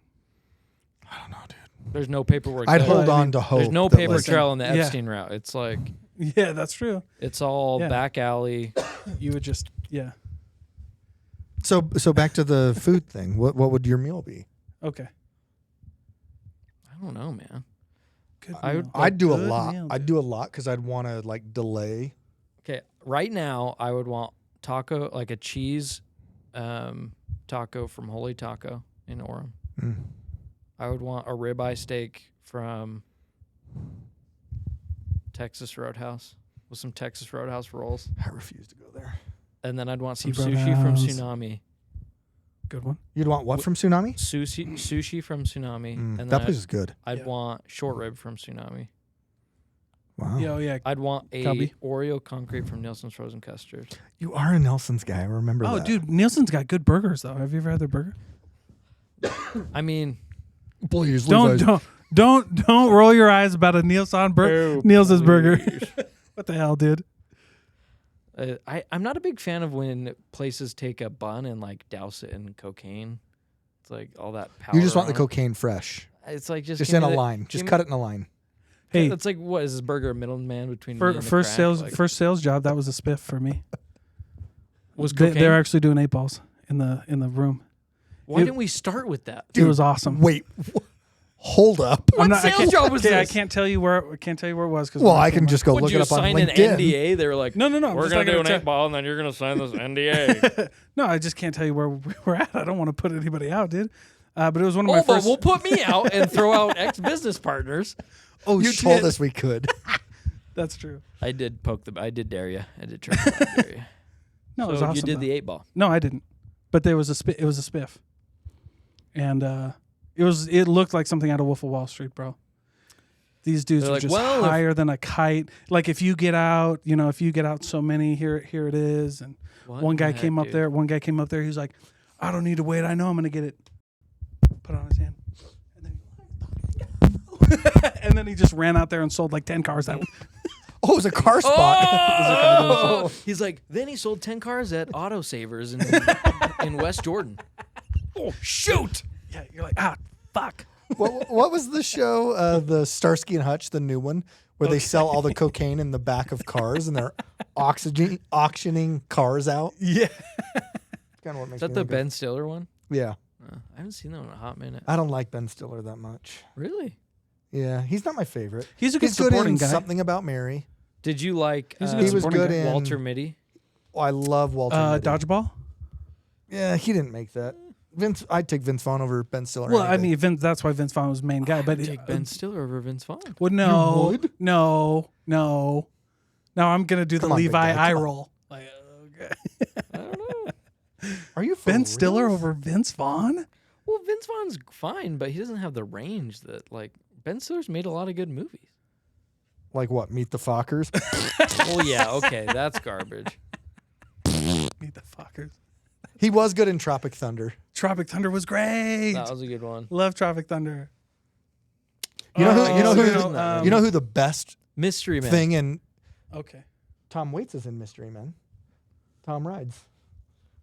I don't know, dude. There's no paperwork. I'd there. hold I on mean, to hope. There's no that, paper like, trail on the Yeah. Epstein route. It's like Yeah, that's true. it's all Yeah. back alley. You would just So back to the food thing. What would your meal be? okay. I don't know, man. Good I would- meal. I'd do a Good lot. meal, I'd dude. do a lot because I'd want to like delay. Okay, right now I would want taco, like a cheese taco from Holy Taco in Orem. Mm. I would want a ribeye steak from Texas Roadhouse with some Texas Roadhouse rolls, I refuse to go there. and then I'd want some T-Roadhouse. sushi from Tsunami. Good one. You'd want what from Tsunami? Sushi from Tsunami, and then that place is good. I'd Yeah. want short rib from Tsunami. Wow. Yeah, oh yeah. I'd want a Cubby. Oreo concrete from Nelson's Frozen Custard. You are a Nelson's guy. I remember Oh, that. dude, Nielsen's got good burgers though. Have you ever had their burger? I mean, Please, Don't roll your eyes about a Nielsen's burger. What the hell, dude? I'm not a big fan of when places take a bun and like douse it in cocaine. It's like all that powder. You just want the on it. cocaine fresh. It's like just Just give in me a the- line. Just give cut me- it in a line. Hey, It's like, what is this burger a middleman between me and the first crack? Like, first sales job. That was a spiff for me. was They, cocaine? they're actually doing 8-balls in the room. Why it- didn't we start with that? It was awesome. Wait. Hold up. What I sales can't- job was okay, I this? can't tell you where it was because. Well, I can just go Would look you it up on sign an LinkedIn. NDA? They were like, No. I'm we're just gonna not do an tell- 8-ball, and then you're gonna sign this NDA. No, I just can't tell you where we're at. I don't want to put anybody out, dude. But it was one of my Oh, but first. we'll put me out and throw out ex-business partners. Oh, you shit. told us we could. That's true. I did I did dare you. I did try to dare you. No, So it was awesome. you did though. the 8-ball. No, I didn't. But there was it was a spiff, and it looked like something out of Wolf of Wall Street, bro. These dudes They're were like, just well, if- higher than a kite. Like if you get out, so many, here it is. And What one in guy the came heck, up dude? there. One guy came up there. He's like, I don't need to wait. I know I'm gonna get it. Put it on his hand, and then, and then he just ran out there and sold like 10 cars that way. Oh, it was a car spot. He's like, then he sold 10 cars at Autosavers in West Jordan. Oh, shoot. Yeah, you're like, fuck. What was the show? The Starsky and Hutch, the new one, where they sell all the cocaine in the back of cars and they're auctioning cars out. Yeah. Kind of what makes Is that me the think Ben Stiller one? Yeah. I haven't seen that one in a hot minute. I don't like Ben Stiller that much. Really? Yeah, he's not my favorite. He's a good good supporting in guy. Something About Mary. Did you like He's a He good was supporting good guy. in Walter Mitty? Oh, I love Walter. Mitty. Dodgeball? Yeah, he didn't make that. I'd take Vince Vaughn over Ben Stiller. Well, any I day. mean, Vince, that's why Vince Vaughn was main guy. But Take Ben Stiller over Vince Vaughn. well, no, You would? no. Now I'm gonna do Come the on, big Levi guy, eye come on. roll. Like, okay. I don't know. Are you for Ben Stiller reals? over Vince Vaughn? Well, Vince Vaughn's fine, but he doesn't have the range that, like, Ben Stiller's made a lot of good movies. Like what? Meet the Fockers. Well, yeah, okay, that's garbage. Meet the fuckers. He was good in Tropic Thunder. Tropic Thunder was great. That was a good one. Love Tropic Thunder. You know who? Oh, You know you who? know, you know who the best Mystery Man. thing in Okay. Tom Waits is in Mystery Men. Tom Rides.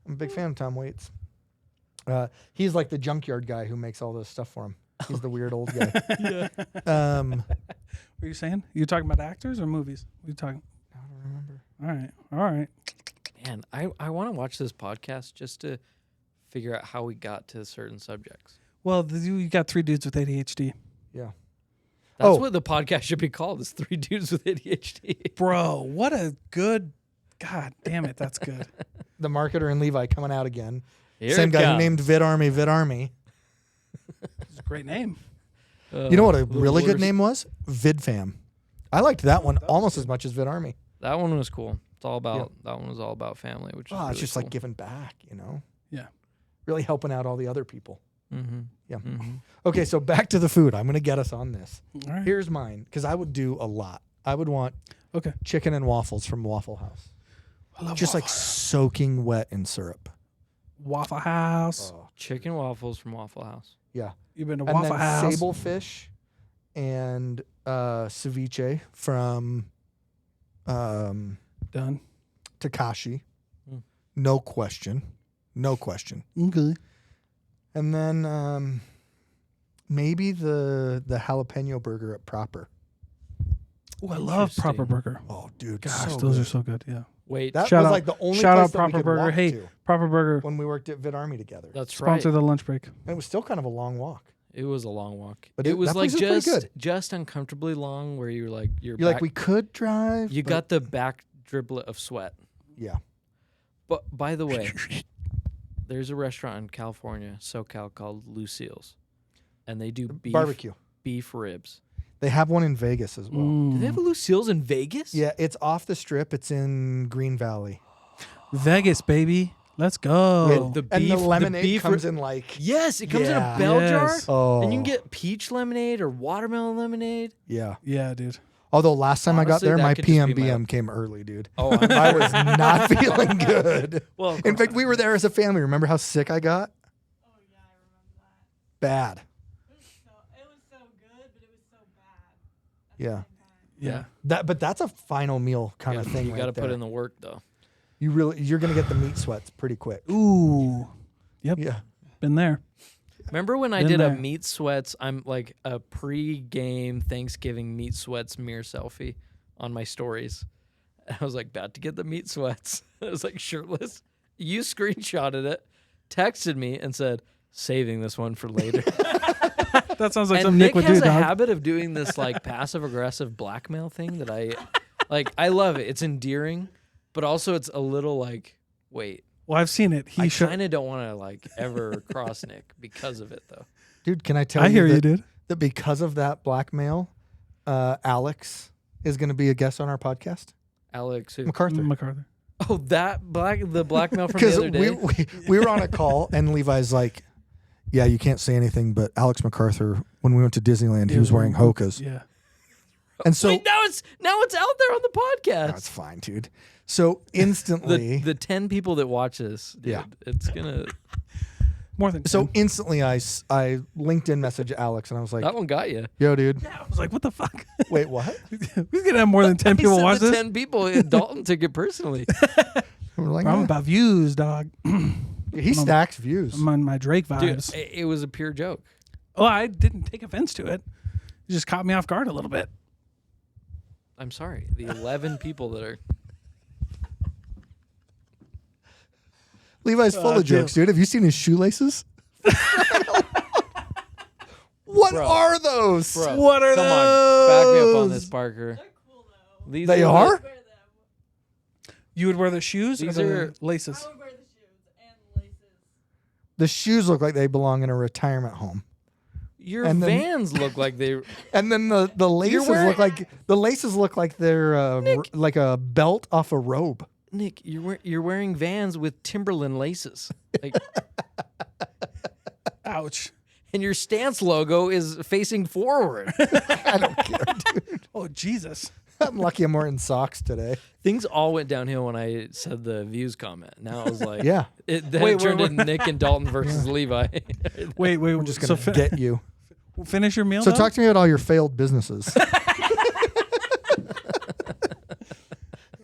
I'm a big fan of Tom Waits. He's like the junkyard guy who makes all this stuff for him. He's the weird old guy. Yeah. Um, What are you saying? You talking about actors or movies? What are you talking? I don't remember. All right. Man, I want to watch this podcast just to figure out how we got to certain subjects. Well, you got 3 dudes with ADHD. Yeah. That's Oh. what the podcast should be called, is 3 dudes with ADHD. Bro, what a good... God damn it, that's good. The marketer in Levi coming out again. Here Same it guy who comes. named VidArmy. It's a great name. You know what a the really good Waters- name was? VidFam. I liked that one almost as much as VidArmy. That one was cool. It's all about that one was all about family, which is Oh, really it's just cool. like giving back, you know? Yeah. Really helping out all the other people. Mm-hmm. Yeah. Mm-hmm. Okay, so back to the food. I'm going to get us on this. All right. Here's mine, because I would do a lot. I would want Okay. chicken and waffles from Waffle House. I love Just like Waffle House. soaking wet in syrup. Waffle House. Oh, Chicken waffles from Waffle House. yeah. You've been to And Waffle then House. sable fish and ceviche from Done. Takashi. Mm. No question. No question. Okay. And then maybe the jalapeno burger at Proper. Oh, I love Proper Interesting. Burger. Oh, dude. Gosh, so those good. are so good. Yeah. Wait, That Shout was out- like the only shout place out that Proper we could Burger. walk Hey, to Proper Burger. when we worked at VidArmy together. that's Sponsor right. the lunch break. And it was still kind of a long walk. It was a long walk, But it was that like place is pretty just uncomfortably long, where you're like You're like, we could drive. you but- got the back driblet of sweat. Yeah. But by the way, there's a restaurant in California, SoCal, called Lucille's, and they do Barbecue. beef ribs. They have one in Vegas as well. Do they have a Lucille's in Vegas? Yeah, it's off the strip. It's in Green Valley. Vegas, baby. Let's go. With- the and the beef- the lemonade beef comes ri- in like Yes, it comes in Yeah. a bell jar, Yes. oh and you can get peach lemonade or watermelon lemonade. yeah. Yeah, dude. Although last time I got Honestly, there, that my could just be my- PMBM came early, dude. Oh, I was not feeling good. well. Of In course fact, not. we were there as a family. Remember how sick I got? Oh yeah, I remember that. Bad. It was so good, but it was so bad. Yeah. Yeah. But that's a final meal kind of thing. You got to put in the work though. You're gonna get the meat sweats pretty quick. Ooh. Yep. Yeah. Been there. Remember when I Been did there. a meat sweats? I'm like a pre-game Thanksgiving meat sweats mirror selfie on my stories. I was like about to get the meat sweats. I was like shirtless. You screenshotted it, texted me, and said, "Saving this one for later." That sounds like And something Nick Nick would has do, a dog. habit of doing this like passive aggressive blackmail thing that I like. I love it. It's endearing, but also it's a little like, wait. Well, I've seen it. I He should. kind of don't want to like ever cross Nick because of it though. Dude, can I tell I you hear that, you, dude. that because of that blackmail, Alex is going to be a guest on our podcast? Alex, who? MacArthur. MacArthur. Oh, the blackmail from the Because other day. we were on a call and Levi's like, yeah, you can't say anything, but Alex MacArthur, when we went to Disneyland, he was wearing Hokas. Yeah. And so Wait, now it's out there on the podcast. that's fine, dude. So instantly, The 10 people that watch this, dude, Yeah. it's gonna. More than 10. So instantly, I LinkedIn messaged Alex and I was like, That one got you. "Yo, dude, I was like, what the fuck? wait, what?" Who's gonna have more than 10 people He said watch the this? 10 people. Dalton took it personally. We're like, I'm "Eh." about views, dog. He stacks views. I'm on my Drake Dude, vibes. it was a pure joke. Oh, I didn't take offense to it. It just caught me off guard a little bit. I'm sorry. The 11 people that are. Levi's full of jokes, dude. Have you seen his shoelaces? What Bro. are those? Bro, What are come on. Back me up on those? this, Parker. They're cool though. These They the- are? Wear them. You would wear the shoes or These the are- laces? I would wear the shoes and laces. The shoes look like they belong in a retirement home. Your And then- Vans look like they. And then the laces wearing- look like they're like a belt off a robe. Nick, you're wearing Vans with Timberland laces. Like, Ouch. and your Stance logo is facing forward. I don't care, dude. Oh, Jesus. I'm lucky I'm wearing socks today. Things all went downhill when I said the views comment. Now it was like, Yeah. Then Wait, it turned wait, into Nick and Dalton versus Levi. Wait. I'm just gonna so get you. finish your meal. So though? talk to me about all your failed businesses.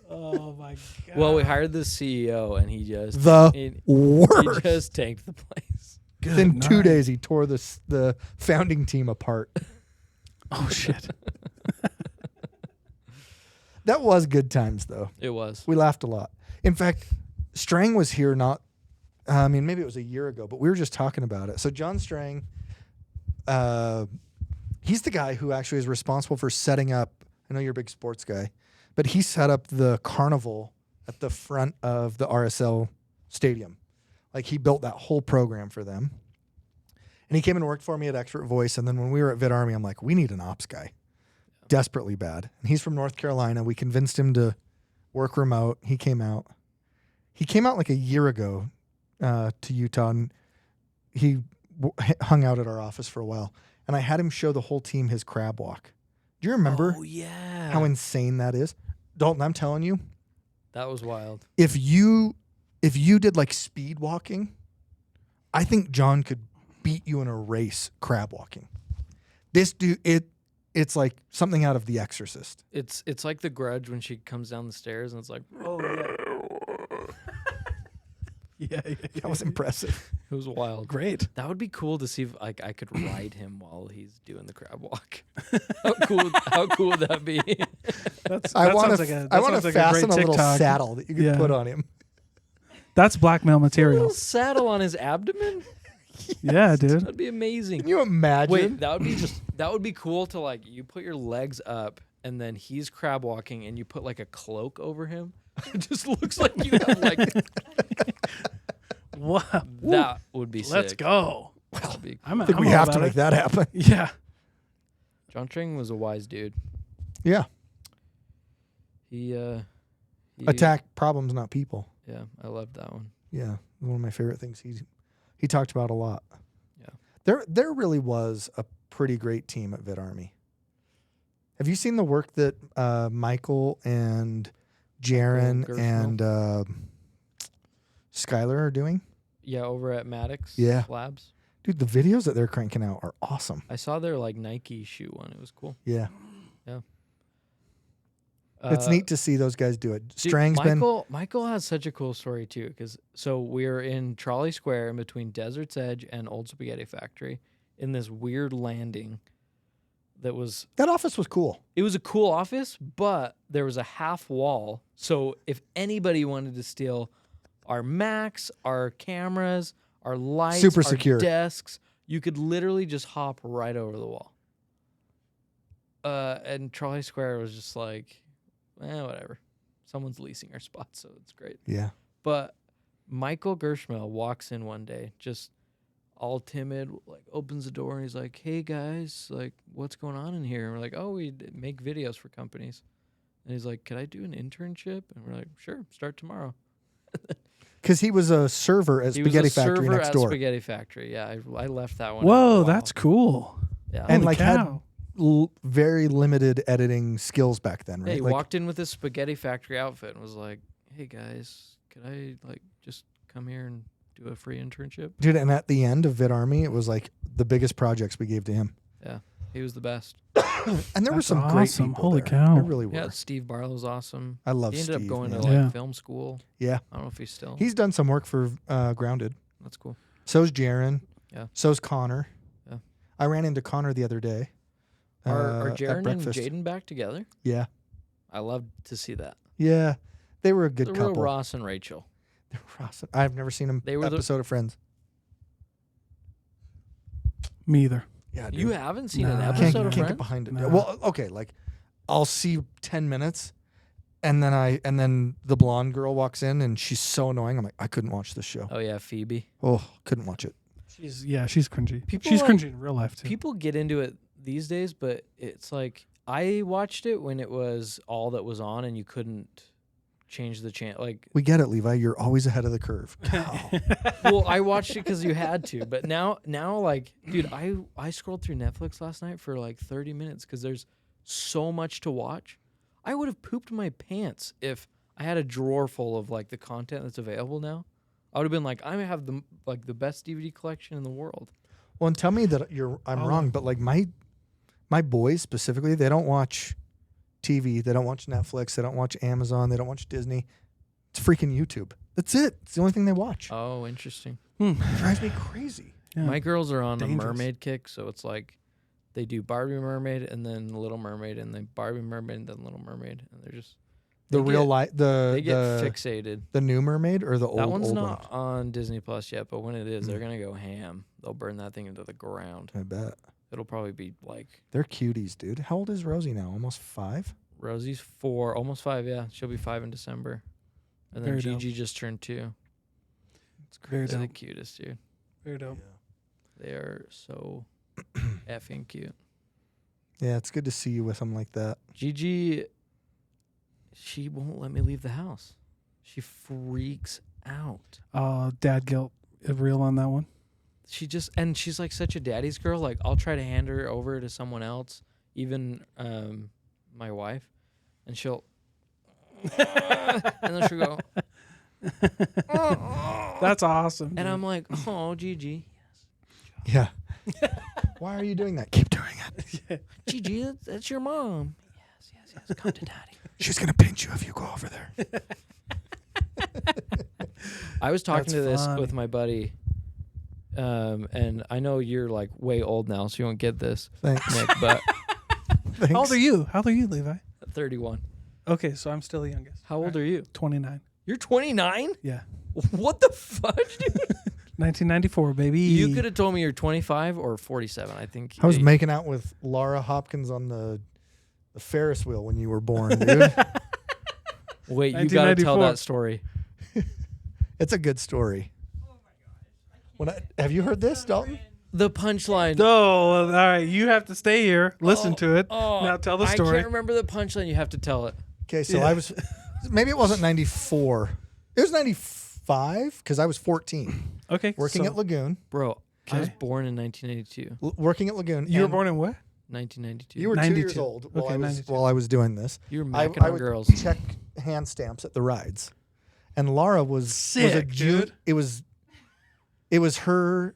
Oh my god. Well, we hired the CEO, and he just The he worst. just tanked the place. Within 2 night. days, he tore the founding team apart. Oh shit. That was good times, though. It was. We laughed a lot. In fact, Strang was here maybe it was a year ago, but we were just talking about it. So John Strang, he's the guy who actually is responsible for setting up, I know you're a big sports guy, but he set up the carnival at the front of the RSL stadium. Like he built that whole program for them. And he came and worked for me at Expert Voice. And then when we were at VidArmy, I'm like, we need an ops guy. Desperately bad. And he's from North Carolina. We convinced him to work remote. He came out. He came out like a year ago to Utah, and he hung out at our office for a while. And I had him show the whole team his crab walk. Do you remember Oh yeah. how insane that is? Dalton, I'm telling you, That was wild. if you did like speed walking, I think John could beat you in a race crab walking. This dude, it's like something out of The Exorcist. It's like The Grudge when she comes down the stairs, and it's like, Oh yeah. Yeah. That was impressive. it was wild. Great. That would be cool to see if I could ride him while he's doing the crab walk. How cool would that be? I want to fasten a little saddle that you could Yeah. put on him. That's blackmail A material. little saddle on his abdomen? Yeah, dude. That'd be amazing. Can you imagine? Wait, that would be cool to like you put your legs up and then he's crab walking and you put like a cloak over him. It just looks like you have like Wow. that would be sick. Let's go. That'd be I'm, I think I'm we all have to about make it. that happen. Yeah. John Tring was a wise dude. Yeah. He Attack problems, not people. Yeah, I loved that one. Yeah. One of my favorite things he talked about a lot. Yeah. There really was a pretty great team at VidArmy. Have you seen the work that Michael and Jaron Gershwell. and Skylar are doing? Yeah, over at Maddox Yeah. Labs. Dude, the videos that they're cranking out are awesome. I saw their like Nike shoe one. It was cool. Yeah. Uh, It's neat to see those guys do it. Dude, Strang's been Michael has such a cool story too, because so we're in Trolley Square in between Desert's Edge and Old Spaghetti Factory in this weird landing. That was that office was cool. it was a cool office, but there was a half wall. So if anybody wanted to steal our Macs, our cameras, our lights, Super our secure. desks, you could literally just hop right over the wall. And Trolley Square was just like, whatever. Someone's leasing our spot, so it's great. Yeah. But Michael Gershmel walks in one day, just all timid, like opens the door and he's like, "Hey guys, like what's going on in here?" And we're like, "Oh, make videos for companies." And he's like, "Could I do an internship?" And we're like, "Sure, start tomorrow." Because he was a server at He was Spaghetti a Factory server next at door. Spaghetti Factory. Yeah, I left that one. out. Whoa, Wow. that's cool. Yeah. And Holy like cow. had very limited editing skills back then, Yeah, right? he Like, walked in with his Spaghetti Factory outfit and was like, "Hey guys, could I like just come here and do a free internship. Dude, and at the end of VidArmy, it was like the biggest projects we gave to him. Yeah, he was the best. And there were That's some great awesome. people Holy there. cow. There really were. Yeah, Steve Barlow's awesome. I love He Steve. ended up going man. to like Yeah. film school. Yeah. I don't know if he's still. He's done some work for Grounded. That's cool. So's Jaron. Yeah. So's Connor. Yeah. I ran into Connor the other day. Are at Jaron and breakfast. Jaden back together? Yeah. I love to see that. Yeah. They were a good The couple. real Ross and Rachel. They were awesome. I've never seen them They were the- episode of Friends. Me either. Yeah, dude. You haven't seen an Nah. can't, episode of can't Friends? get behind it. No. Well, okay, like I'll see 10 minutes and then the blonde girl walks in and she's so annoying. I'm like, I couldn't watch this show. Oh yeah, Phoebe. Oh, couldn't watch it. She's cringy. People She's like- cringy in real life too. People get into it these days, but it's like I watched it when it was all that was on, and you couldn't change the channel. Like, We get it, Levi. You're always ahead of the curve. Cow. well, I watched it because you had to, but now, like, dude, I scrolled through Netflix last night for like 30 minutes because there's so much to watch. I would have pooped my pants if I had a drawer full of like the content that's available now. I would have been like, I have the best DVD collection in the world. Well, and tell me that I'm wrong, but like my boys specifically, they don't watch TV, they don't watch Netflix, they don't watch Amazon, they don't watch Disney. It's freaking YouTube. That's it. It's the only thing they watch. Oh, interesting. It drives me crazy. Yeah. My girls are on Dangerous. a mermaid kick, so it's like they do Barbie Mermaid and then Little Mermaid and then Barbie Mermaid and then Little Mermaid, and they're just The They real get- life, they get the fixated. the new mermaid or the old That one's old not one? on Disney Plus yet, but when it is, they're gonna go ham. They'll burn that thing into the ground. I bet. It'll probably be like They're cuties, dude. How old is Rosie now? Almost 5? Rosie's 4, almost 5. Yeah, she'll be 5 in December, and then Very dope. Gigi just turned 2. It's Very They're the dope. cutest, dude. Very dope. They are so effing cute. Yeah, it's good to see you with them like that. Gigi, she won't let me leave the house. She freaks out. Dad guilt is real on that one. And she's like such a daddy's girl. Like I'll try to hand her over to someone else, even my wife, and she'll and then she'll go, That's awesome. and I'm like, oh, Gigi, Yeah. Why are you doing that? Keep doing it. Gigi, that's your mom. Yes, come to daddy. She's going to pinch you if you go over there. I was talking That's to this funny. with my buddy, and I know you're like way old now, so you won't get this, Thanks. Nick, but Thanks. How old are you? How old are you, Levi? 31. Okay, so I'm still the youngest. How old are you? 29. You're 29? Yeah. What the fudge, dude? 1994, baby. You could have told me you're 25 or 47. I think I was you- making out with Laura Hopkins on the Ferris wheel when you were born, dude. Wait, you got to tell 1994. that story. It's a good story. Have you heard this, Dalton? The punchline. No, all right. You have to stay here. Listen to it. Oh, Now tell the I story. can't remember the punchline. You have to tell it. Okay, so Yeah. I was, maybe it wasn't 94. It was 95 because I was 14 Okay. working so at Lagoon. Bro, I was Okay. born in 1992. Working at Lagoon. You were and born in what? 1992. You were 2 years 92. old Okay, 92. while I was doing this. You were I macking on would girls. check hand stamps at the rides, and Laura was a Sick, dude. It was her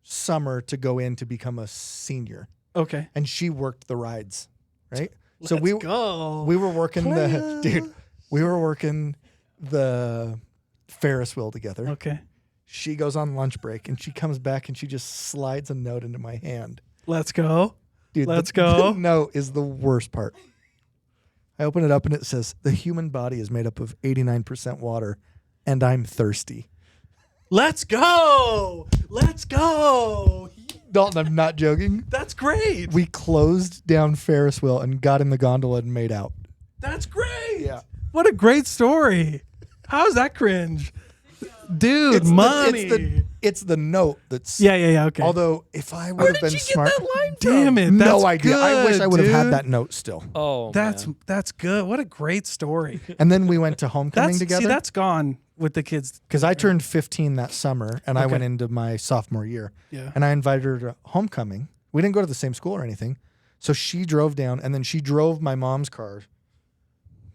summer to go in to become a senior, Okay. and she worked the rides, right? Let's we go. we were working the Players. dude. We were working the Ferris wheel together. Okay. She goes on lunch break and she comes back and she just slides a note into my hand. Let's go. Dude, Let's go. The note is the worst part. I open it up and it says, "The human body is made up of 89% water, and I'm thirsty." Let's go. Let's go. Dalton, I'm not joking. That's great. We closed down Ferris wheel and got in the gondola and made out. That's great. Yeah. What a great story. How's that cringe? Dude, money. It's the note that's. yeah. Okay. Although, if I Where would have did been you smart. get that line Damn from? it. No That's idea. I wish I would have good, had dude. that note still. Oh, That's man. good. What a great story. And then we went to homecoming That's together. see, that's gone with the kids. Because I turned 15 that summer and I Okay. went into my sophomore year. Yeah. And I invited her to homecoming. We didn't go to the same school or anything. So she drove down and then she drove my mom's car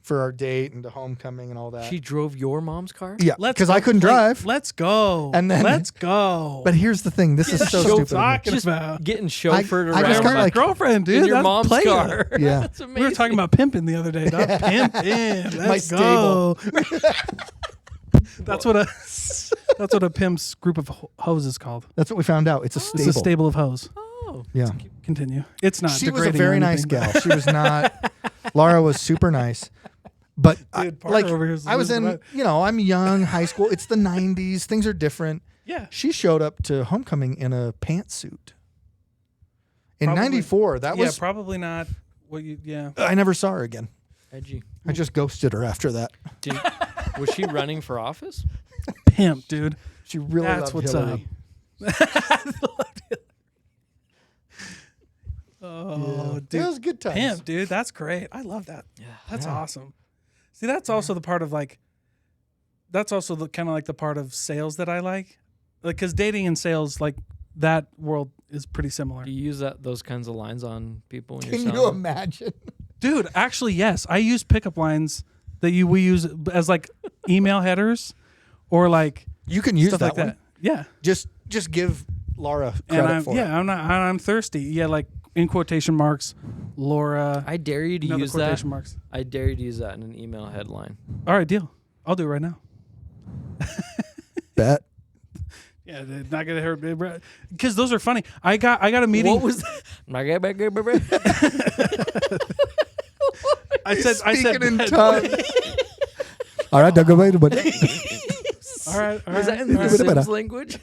for our date and to homecoming and all that. She drove your mom's car? Yeah, Let's because go I couldn't play- drive. Let's go. And then- let's go. But here's the thing. This is so What stupid. of me. talking Just about? getting chauffeured I around just got by- like- girlfriend, dude. in your That's mom's player. car. Yeah. That's amazing. We were talking about pimping the other day, dog. Pimping. Let's My go. That's what a pimp's group of hoes is called. That's what we found out. It's a stable. It's a stable of hoes. Oh. Yeah. Continue. It's not. She was a degrading or very nice anything, but- gal. She was not. Laura was super nice. But Dude, Parker over here is I was losing in, I'm young, high school. It's the 90s. Things are different. Yeah. She showed up to homecoming in a pantsuit. In Probably- 94, that was, probably not what you. Yeah. I never saw her again. Edgy. I just ghosted her after that. Was she running for office? Pimp, dude. She really That's loved what's Hillary. Oh, Yeah. dude. It was good times. Pimp, dude. That's great. I love that. Yeah. That's Yeah. awesome. See, that's also the part of like, that's also the kind of like the part of sales that I like. Like, because dating and sales, like that world is pretty similar. Do you use those kinds of lines on people when Can you're you selling? imagine? Dude, actually, yes. I use pickup lines that we use as like email headers or like You can use stuff that like one. that. Yeah. Just give Laura And credit I'm, for it. I'm thirsty. Yeah, like in quotation marks, Laura. I dare you to another use that. quotation marks. I dare you to use that in an email headline. All right, deal. I'll do it right now. Bet. Yeah, they're not gonna hurt because those are funny. I got a meeting. What was that? I said Speaking in tongues. All right, don't go away. But all right. Was that in all the right. Sims language?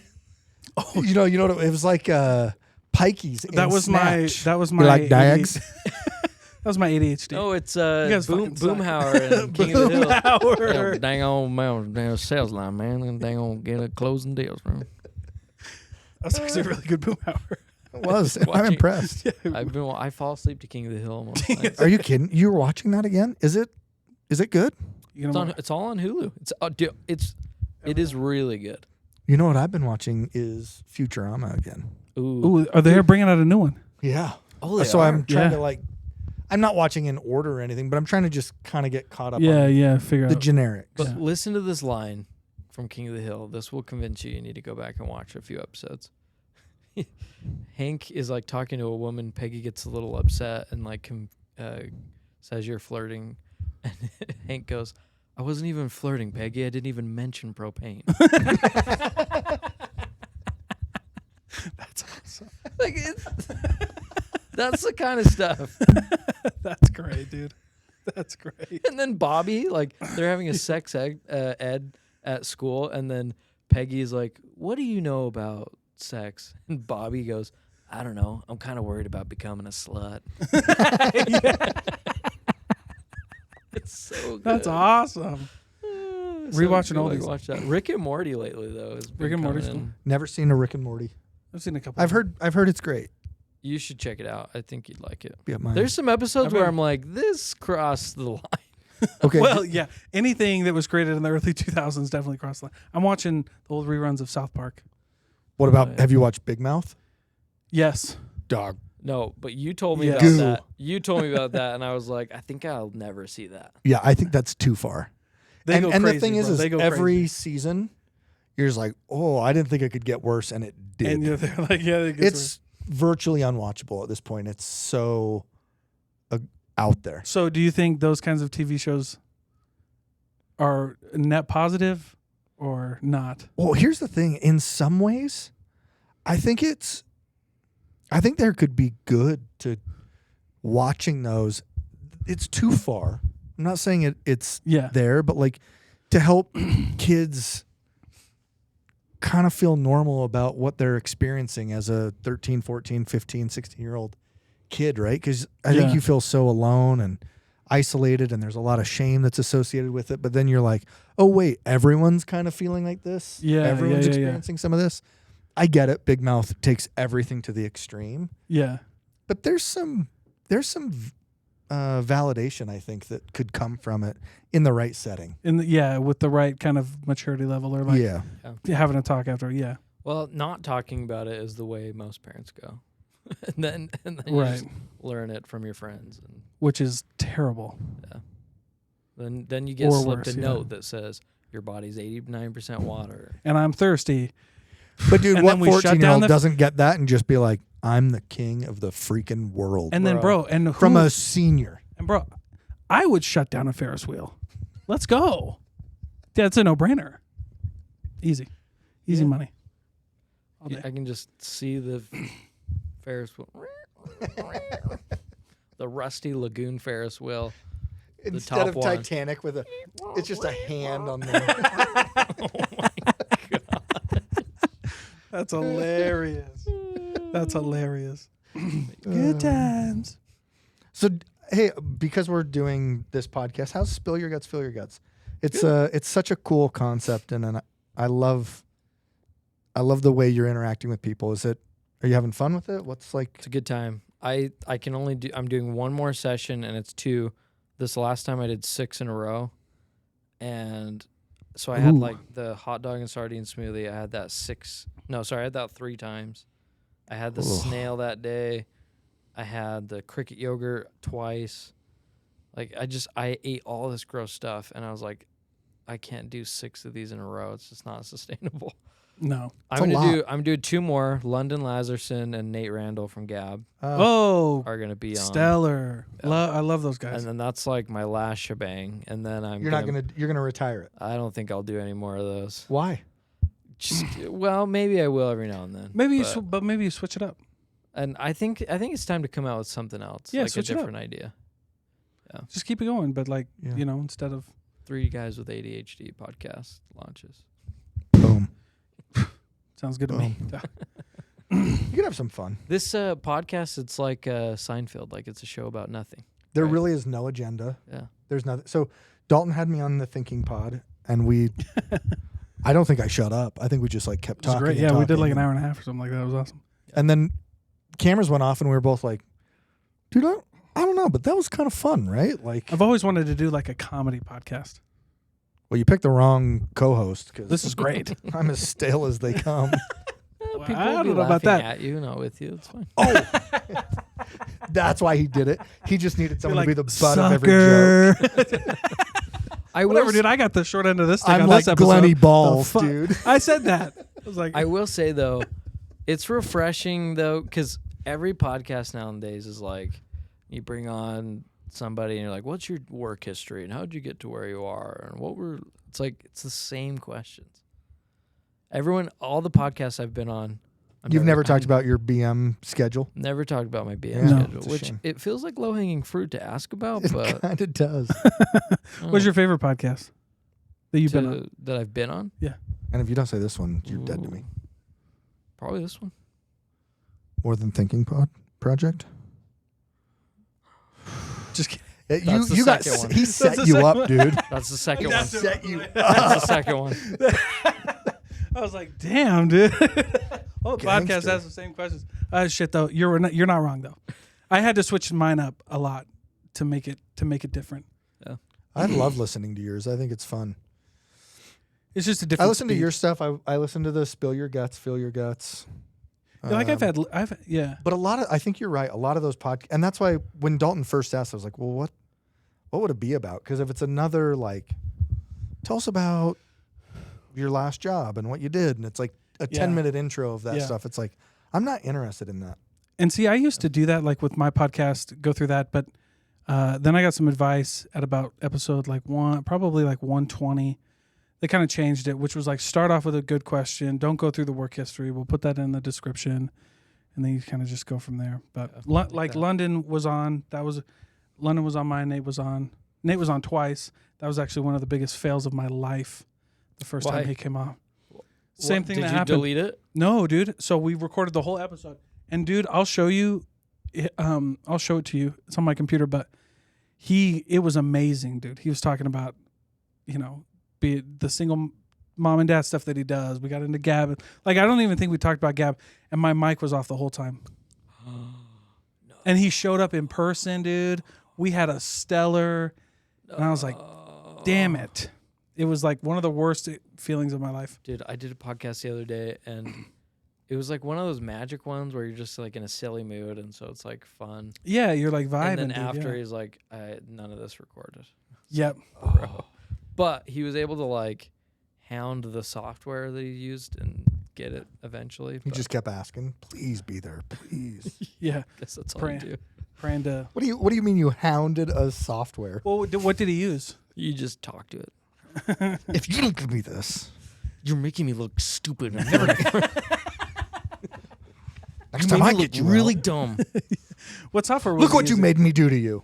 you know what it was like. Pikey's. That was Snatch. my You like Dags? That was my ADHD. No, it's guys Boom fucking suck. Boomhauer and King of the Hill. Boomhauer. Yeah, dang on, man, dang sales line, man, and dang on, get a closing deals, man. That was actually a really good Boomhauer. It was. I'm Watching- impressed. I fall asleep to King of the Hill most nights. Are you kidding? You were watching that again? Is it good? You It's, know, it's all on Hulu. It is really good. You know what I've been watching is Futurama again. Ooh, are they bringing out a new one? Yeah. oh, they So are? I'm trying Yeah. to like, I'm not watching in order or anything, but I'm trying to just kind of get caught up Yeah, on yeah. Figure the out. generics. But Yeah. listen to this line from King of the Hill. This will convince you need to go back and watch a few episodes. Hank is like talking to a woman. Peggy gets a little upset and like says you're flirting. And Hank goes, I wasn't even flirting, Peggy. I didn't even mention propane. That's awesome. Like that's the kind of stuff. That's great, dude. That's great. And then Bobby, like they're having a sex ed at school, and then Peggy's like, "What do you know about sex?" And Bobby goes, "I don't know. I'm kind of worried about becoming a slut." It's so good. That's awesome. Rewatching all oldies. Watch that. Rick and Morty lately though. Has been Rick and Morty's coming cool. in. Never seen a Rick and Morty. I've seen a couple. I've heard it's great. You should check it out. I think you'd like it. Be up mine. There's some episodes I've where heard- I'm like, this crossed the line. okay. Well, yeah. Anything that was created in the early 2000s definitely crossed the line. I'm watching the old reruns of South Park. what about? yeah. Have you watched Big Mouth? Yes. Dog. No, but you told me Yeah. about Goo. that. You told me about that, and I was like, I think I'll never see that. Yeah, I think that's too far. They go and crazy, the thing bro. is They go every crazy. season, you're just like, oh, I didn't think it could get worse, and it did. And you're there like, yeah, it gets It's virtually unwatchable at this point. It's so out there. So do you think those kinds of TV shows are net positive or not? Well, here's the thing. In some ways, I think there could be good to watching those. It's too far. I'm not saying it's Yeah. there, but like to help kids kind of feel normal about what they're experiencing as a 13, 14, 15, 16-year-old kid, right? Because I think Yeah. you feel so alone and isolated, and there's a lot of shame that's associated with it. But then you're like, oh, wait, everyone's kind of feeling like this? Yeah, Everyone's yeah, yeah. experiencing some of this? I get it. Big Mouth takes everything to the extreme. Yeah. But there's some validation, I think, that could come from it in the right setting. With the right kind of maturity level or like Yeah. having a talk after. Yeah. Well, not talking about it is the way most parents go. and then you Right. just learn it from your friends. And Which is terrible. Then you get Or slipped worse, a yeah. note that says your body's 89% water. And I'm thirsty. But dude, And what then we shut down 14-year-old the- doesn't get that and just be like, I'm the king of the freaking world? And then, bro, and who, From a senior. and bro, I would shut down a Ferris wheel. Let's go. Yeah, it's a no-brainer. Easy money. All day. I can just see the Ferris wheel. The rusty lagoon Ferris wheel. Instead top of one. Titanic with it's just a hand on there. That's hilarious. That's hilarious. Good times. So, hey, because we're doing this podcast, how's Spill Your Guts, Fill Your Guts? It's such a cool concept, and I love the way you're interacting with people. Are you having fun with it? What's like? It's a good time. I can only do. I'm doing one more session, and it's 2. This last time I did 6 in a row, and so I had Ooh. like the hot dog and sardine smoothie. I had that 3 times. I had the Ugh. snail that day. I had the cricket yogurt twice. Like I ate all this gross stuff, and I was like, I can't do 6 of these in a row. It's just not sustainable. No. I'm doing 2 more. London Lazarson and Nate Randall from Gab Oh, are gonna be on. stellar. Yeah. I love those guys. And then that's like my last shebang. And then You're gonna retire it. I don't think I'll do any more of those. Why? Just, well, maybe I will every now and then. maybe but, maybe you switch it up. and I think it's time to come out with something else. Yeah, like a switch it up. different idea. Just keep it going, but like, Yeah. instead of 3 guys with ADHD podcast launches. Boom. sounds good to me. You could have some fun. This podcast, it's like Seinfeld. Like it's a show about nothing. There Right. really is no agenda. Yeah. There's nothing. So Dalton had me on the thinking pod, and I don't think I shut up. I think we just like kept It was talking. great. and Yeah, we did talking. like an hour and a half or something like that. It was awesome. And then cameras went off, and we were both like, dude, I don't know, but that was kind of fun, right? Like, I've always wanted to do like a comedy podcast. well, you picked the wrong co-host because This is great. I'm as stale as they come. Well, People I will don't be know about laughing that. at you, not with you. It's fine. Oh, that's why he did it. He just needed someone You're to be like, the butt of every joke. I Whatever, will dude. I got the short end of this stick I'm on like this episode. Glenny The Balls, fuck? dude. I said that. I was like, I will say though, it's refreshing though, because every podcast nowadays is like, you bring on somebody and you're like, "What's your work history and how did you get to where you are?" And it's like it's the same questions. All the podcasts I've been on, You've never talked about your BM schedule? never talked about my BM Yeah, No. schedule, it's a which shame. it feels like low hanging fruit to ask about, It but kind of does. what's your favorite podcast that you've been on? that I've been on? And if you don't say this one, you're dead to me. Ooh. Probably this one. More Than Thinking Project? Just kidding. That's the You got second one. he That's set the you second up, one. dude. That's the second one. That's Set you That's the second one. I was like, damn, dude. All the podcast Gangster. has the same questions. Shit though, you're not wrong though. I had to switch mine up a lot to make it different. I love listening to yours. I think it's fun. It's just a different. I listen to speed. your stuff. I listen to the Spill Your Guts, Fill Your Guts. Yeah, like But I think you're right. A lot of those podcasts, and that's why when Dalton first asked, I was like, well, what would it be about? Because if it's another, like, tell us about your last job and what you did, and it's like a 10-minute intro of that Yeah. stuff, it's like, I'm not interested in that. And see, I used to do that like with my podcast, go through that, but then I got some advice at about episode probably 120. They kind of changed it, which was like start off with a good question. Don't go through the work history. We'll put that in the description, and then you kind of just go from there. But that. London was on. London was on mine. Nate was on. Nate was on twice. That was actually one of the biggest fails of my life. The first Why? time he came on. Same thing Did that you happened. delete it? No, dude. So we recorded the whole episode, and dude, I'll show you. I'll show it to you. It's on my computer, but it was amazing, dude. He was talking about, be it the single mom and dad stuff that he does. We got into Gab. Like, I don't even think we talked about Gab, and my mic was off the whole time. And he showed up in person, dude. We had a stellar, and I was like, damn it. It was like one of the worst feelings of my life. Dude, I did a podcast the other day, and it was like one of those magic ones where you're just like in a silly mood, and so it's like fun. Yeah, you're like vibing. And then dude, after yeah. he's like, none of this recorded. Yep. bro. But he was able to like hound the software that he used and get it eventually. He but just kept asking, "Please be there, please." Yeah. I guess that's all Praying. you do. Praying to. What do you mean you hounded a software? Well, what did he use? You just talk to it. If you don't give me this, You're making me look stupid. next You time made I me get look you really out, dumb. What software was look he what you using? made me do to you.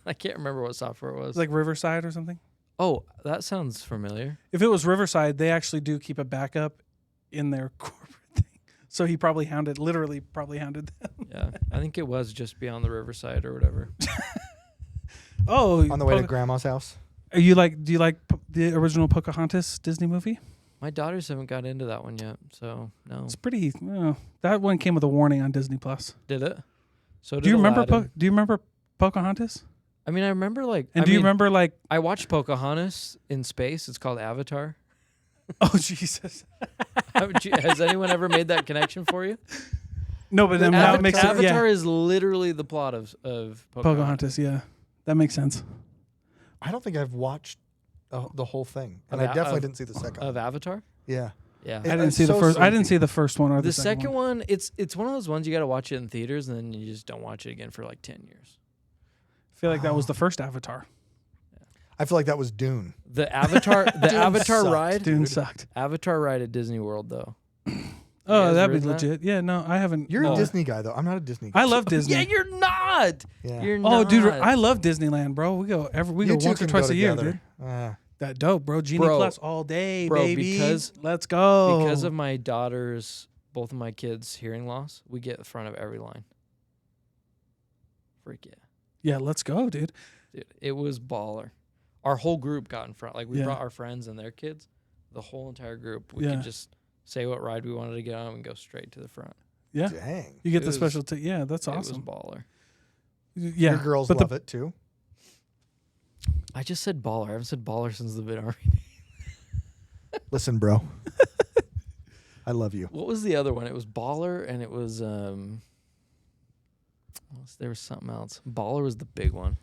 I can't remember what software it was. Like Riverside or something? oh, that sounds familiar. If it was Riverside, they actually do keep a backup in their corporate thing. So he probably literally hounded them. Yeah, I think it was just beyond the Riverside or whatever. Oh, On the way to Grandma's house. do you like the original Pocahontas Disney movie? My daughters haven't got into that one yet, so no. It's pretty. That one came with a warning on Disney Plus. Did it? So Do you remember? Aladdin. Do you remember Pocahontas? I mean, I remember like. And I do you mean, remember like? I watched Pocahontas in space. It's called Avatar. Oh Jesus! Has anyone ever made that connection for you? No, but then that makes sense. Avatar Yeah. is literally the plot of Pocahontas. Yeah, that makes sense. I don't think I've watched the whole thing, and Of I A- definitely of- didn't see the second. of Avatar. Yeah, Yeah. I didn't It's see the so first. I didn't sleepy. see the first one or The the second one, it's one of those ones you got to watch it in theaters and then you just don't watch it again for like 10 years. I feel like that was the first Avatar. I feel like that was Dune. The Avatar, the Dune Avatar sucked, ride, Dune sucked. Avatar ride at Disney World though. Oh, guys that'd be ridden that? legit. Yeah, no, I haven't. You're no. a Disney guy, though. I'm not a Disney guy. I love Disney. Yeah, you're not. Yeah. You're Oh, not. dude, I love Disneyland, bro. We go You two once or can twice go a year, together. dude. That dope, bro. Genie Bro. Plus all day, Bro, baby. because- Let's go. Because of my daughter's, both of my kids' hearing loss, we get in front of every line. Freak yeah. Yeah, let's go, dude. Dude, it was baller. Our whole group got in front. Like we Yeah. brought our friends and their kids. The whole entire group. We Yeah. could just say what ride we wanted to get on and go straight to the front. Yeah, Dang. you get It the was- special. Yeah, that's It awesome. was baller. Yeah, Your girls but love it, too. I just said baller. I haven't said baller since the VidArmy. Listen, bro. I love you. What was the other one? It was baller and it was there was something else. Baller was the big one.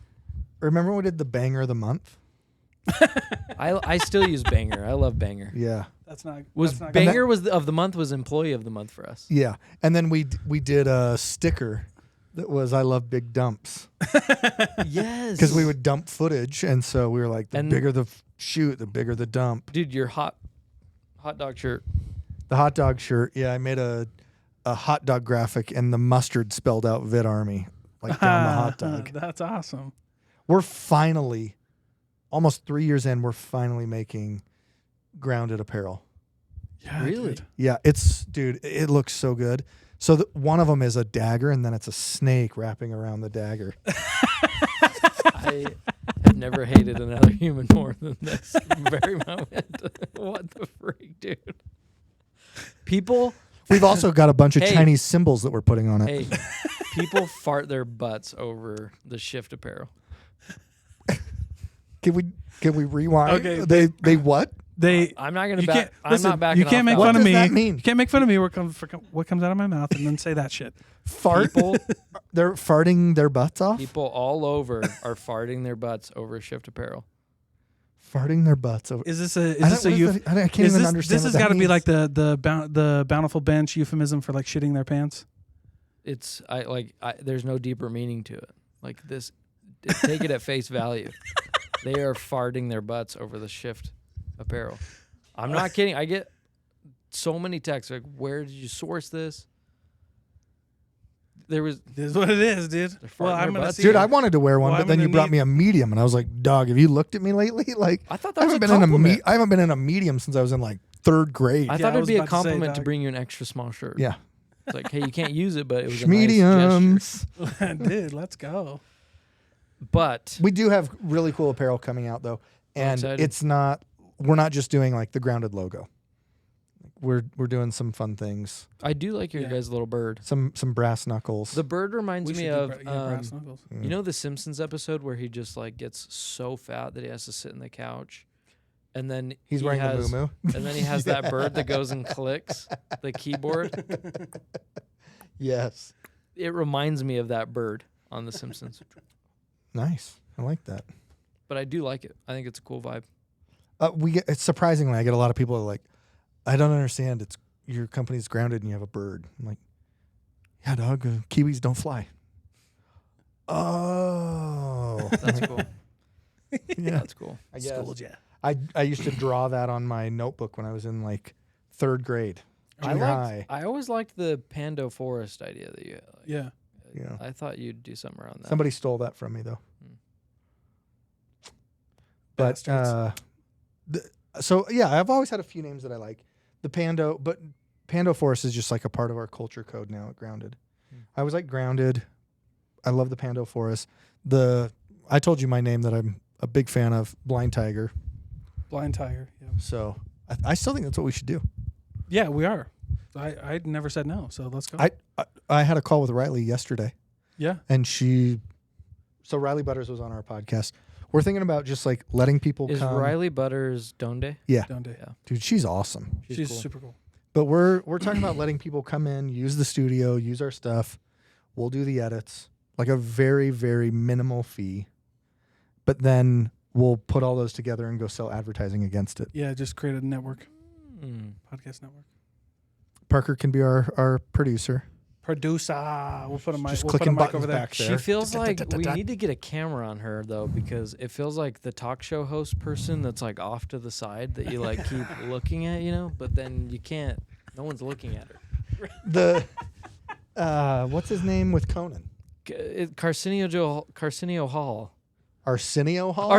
Remember when we did the banger of the month? I still use banger. I love banger. Yeah. That's not. Was that's not banger was of the month was employee of the month for us. Yeah. And then we did a sticker that was I love big dumps. Yes. Because we would dump footage. And so we were like, the And- bigger the shoot, the bigger the dump. Dude, your hot dog shirt. The hot dog shirt. Yeah, I made a hot dog graphic and the mustard spelled out VidArmy, like down the hot dog. That's awesome. We're finally, almost 3 years in, we're finally making grounded apparel. Yeah, Really? dude. Yeah, dude, it looks so good. So one of them is a dagger, and then it's a snake wrapping around the dagger. I have never hated another human more than this very moment. What the freak, dude? People, We've also got a bunch of Hey. Chinese symbols that we're putting on it. hey, people fart their butts over the shift apparel. Can we rewind? Okay. They what? I'm not gonna You back. can't I'm listen. not backing You can't off make that What fun one. of does me. that mean? You can't make fun of me. What comes out of my mouth, and then say that shit. Fart? People, They're farting their butts off? people all over are farting their butts over shift apparel. Farting their butts over. Is this a? Is I this don't- a? what is Euph- that? I can't is even this? understand. This what has that got to be means. like the bountiful bench euphemism for like shitting their pants. It's there's no deeper meaning to it. Like this, take it at face value. They are farting their butts over the shift apparel. I'm not kidding. I get so many texts like, "Where did you source this?" There was This is what it is, dude. They're farting Well, their I'm gonna butts. see. Dude, I wanted to wear one, Well, but I'm then you gonna brought need- me a medium, and I was like, "Dog, have you looked at me lately?" Like, I thought I that was a haven't been in a compliment. I haven't been in a medium since I was in like third grade. I Yeah, thought I it'd was be a about to say, compliment to dog. bring you an extra small shirt. Yeah, It's like, hey, you can't use it, but it was a nice gesture. mediums. Dude, let's go. But We do have really cool apparel coming out though, and excited. it's not. We're not just doing like the grounded logo. We're doing some fun things. I do like your Yeah. guys' little bird. Some brass knuckles. The bird reminds We me should do of brass knuckles. you know the Simpsons episode where he just like gets so fat that he has to sit in the couch, and then He's he wearing has, the muumuu. and then he has that bird that goes and clicks the keyboard. Yes, It reminds me of that bird on the Simpsons. nice. I like that. but I do like it. I think it's a cool vibe. It's surprisingly, I get a lot of people who are like, I don't understand. It's your company's grounded and you have a bird. I'm like, yeah, dog. Kiwis don't fly. Oh, That's cool. yeah, That's cool. I guess. Schooled ya. I used to draw that on my notebook when I was in like 3rd grade, junior high. I always liked the Pando Forest idea that you had. Like, Yeah. Yeah. I thought you'd do something around that. Somebody stole that from me though. Bastards. But so yeah, I've always had a few names that I like. The Pando, but Pando Forest is just like a part of our culture code now at Grounded. I was like Grounded. I love the Pando Forest. I told you my name that I'm a big fan of, Blind Tiger. Blind Tiger. Yeah. So I still think that's what we should do. Yeah, we are. I never said no, so let's go. I had a call with Riley yesterday, yeah. and so Riley Butters was on our podcast. We're thinking about just like letting people Is come. Riley Butters Donde? Yeah, Don't do. Yeah. dude, she's awesome. She's cool. super cool. But we're talking about letting people come in, use the studio, use our stuff. We'll do the edits, like a very, very minimal fee. But then we'll put all those together and go sell advertising against it. Yeah, just create a network, Mm. podcast network. Parker can be our producer. Producer. We'll put a mic. Just We'll put a clicking mic buttons over there. back there. She feels like we need to get a camera on her though, because it feels like the talk show host person that's like off to the side that you like keep looking at, but then you can't. No one's looking at her. The what's his name with Conan? Carcinio Hall. Arsenio Hall.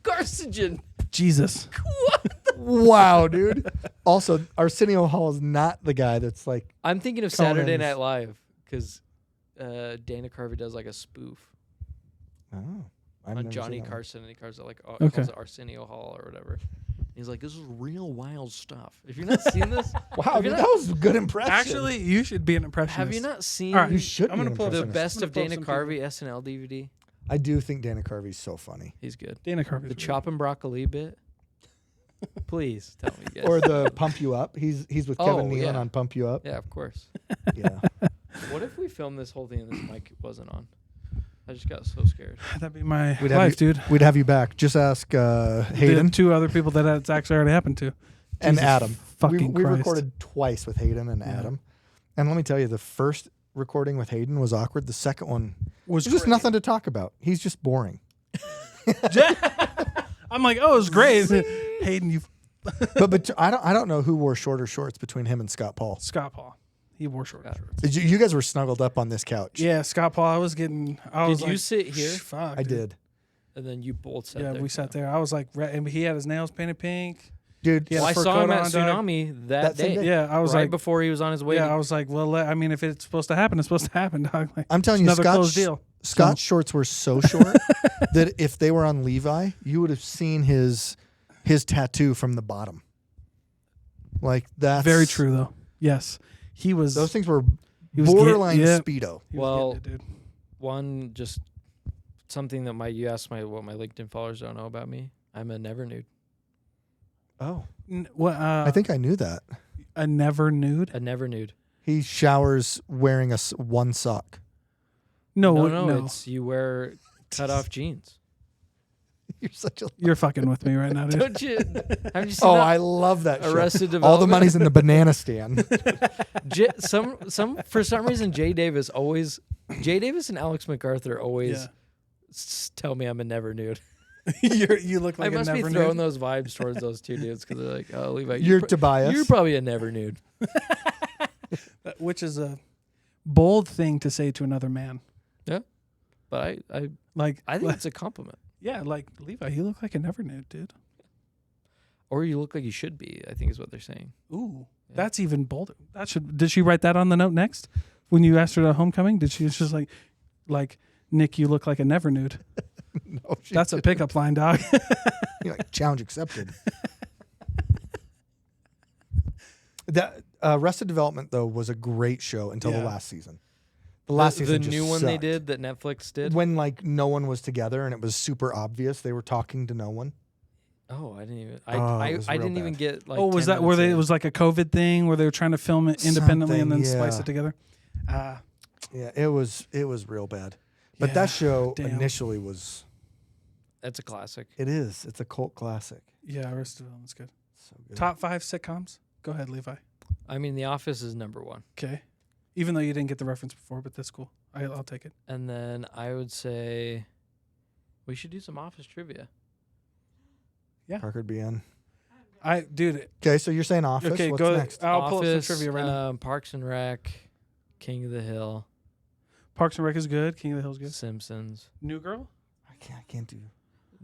Carcinogen. Jesus. Wow, dude. Also, Arsenio Hall is not the guy that's like. I'm thinking of Saturday Conan's- Night Live because Dana Carvey does like a spoof Oh, I've on never Johnny seen that one. Carson, and he calls it like Okay. calls it Arsenio Hall or whatever. He's like, this is real wild stuff. If you've not seen this, Wow, have you dude, not- that was a good impression. Actually, you should be an impressionist. have you not seen All right, you should. I'm gonna be pull up the impressionist. best I'm of gonna pull Dana some people. Carvey SNL DVD? I do think Dana Carvey's so funny. He's good. Dana Carvey? The chop and broccoli bit. Please tell me, guys. Or the Pump You Up. He's with Kevin Oh, Nealon yeah. on Pump You Up. Yeah, of course. Yeah. What if we filmed this whole thing and this mic wasn't on? I just got so scared. That'd be my We'd have life, dude. We'd have you back. Just ask Hayden The 2 other people that it's actually already happened to. and Jesus Adam. Fucking we Christ. recorded twice with Hayden and Yeah. Adam. And let me tell you, the first recording with Hayden was awkward. The second one Was there's just great. nothing to talk about. He's just boring. I'm like, oh, it was great. Hayden, you but I don't know who wore shorter shorts between him and Scott Paul. Scott Paul. He wore short Got it. shorts. You guys were snuggled up on this couch. Yeah, Scott Paul. I was Did like, you sit here? Fuck, I dude. did. And then you both sat Yeah, there. we sat there. I was like, and he had his nails painted pink. Dude, Yeah, Well, I fur saw him coat at on, dog. Tsunami That that same day. day. Yeah, I was right like, before he was on his way. yeah, I was like, well, I mean, if it's supposed to happen, it's supposed to happen, dog. Like, I'm telling you, another closed deal. Scott's shorts were so short that if they were on Levi, you would have seen his tattoo from the bottom. Like that's Very true, though. Yes, he was. Those things were he was borderline yeah. speedo. He was Well, getting it, dude. One, just something that you asked what my LinkedIn followers don't know about me. I'm a never nude. Oh, What? I think I knew that. a never nude. A never nude. He showers wearing one sock. No, No, it's you wear cut off jeans. You're such a. You're fucking with me right now, dude. Don't you? Haven't you seen Oh, that? I love that show. Arrested Development. All the money's in the banana stand. For some reason Jay Davis and Alex MacArthur always Yeah. tell me I'm a never nude. You look like I must a be never throwing nude. those vibes towards those two dudes because they're like, oh, Levi, You're pro- Tobias. you're probably a never nude. Which is a bold thing to say to another man. But I Like, think it's a compliment. yeah, like Levi, you look like a never nude, dude. Or you look like you should be, I think is what they're saying. Ooh, Yeah. that's even bolder. Did she write that on the note next when you asked her to homecoming? Did she just like Nick, you look like a never nude? No, she That's a didn't. pickup line, dog. You're like, challenge accepted. That Arrested Development though was a great show until the Yeah. last season. The last the season just new one they sucked. did that Netflix did. When like no one was together and it was super obvious they were talking to no one. Oh, I didn't even. Oh, it was I real didn't even bad. get like. oh, was 10 that where minutes it in. was like a COVID thing where they were trying to film it independently and then Something, splice yeah. it together? Yeah, it was real bad. But that show damn. initially was That's a classic. It is. It's a cult classic. Yeah, Arrested Development's good. So good. Top 5 sitcoms? Go ahead, Levi. I mean, The Office is number 1. Okay. Even though you didn't get the reference before, but that's cool. I'll take it. And then I would say we should do some Office trivia. Parker'd be in. Dude. Okay, so you're saying Office. Okay, What's go. next? I'll pull up Office, some trivia right now. Parks and Rec, King of the Hill, Parks and Rec is good. King of the Hill is good. Simpsons. New Girl? I can't do.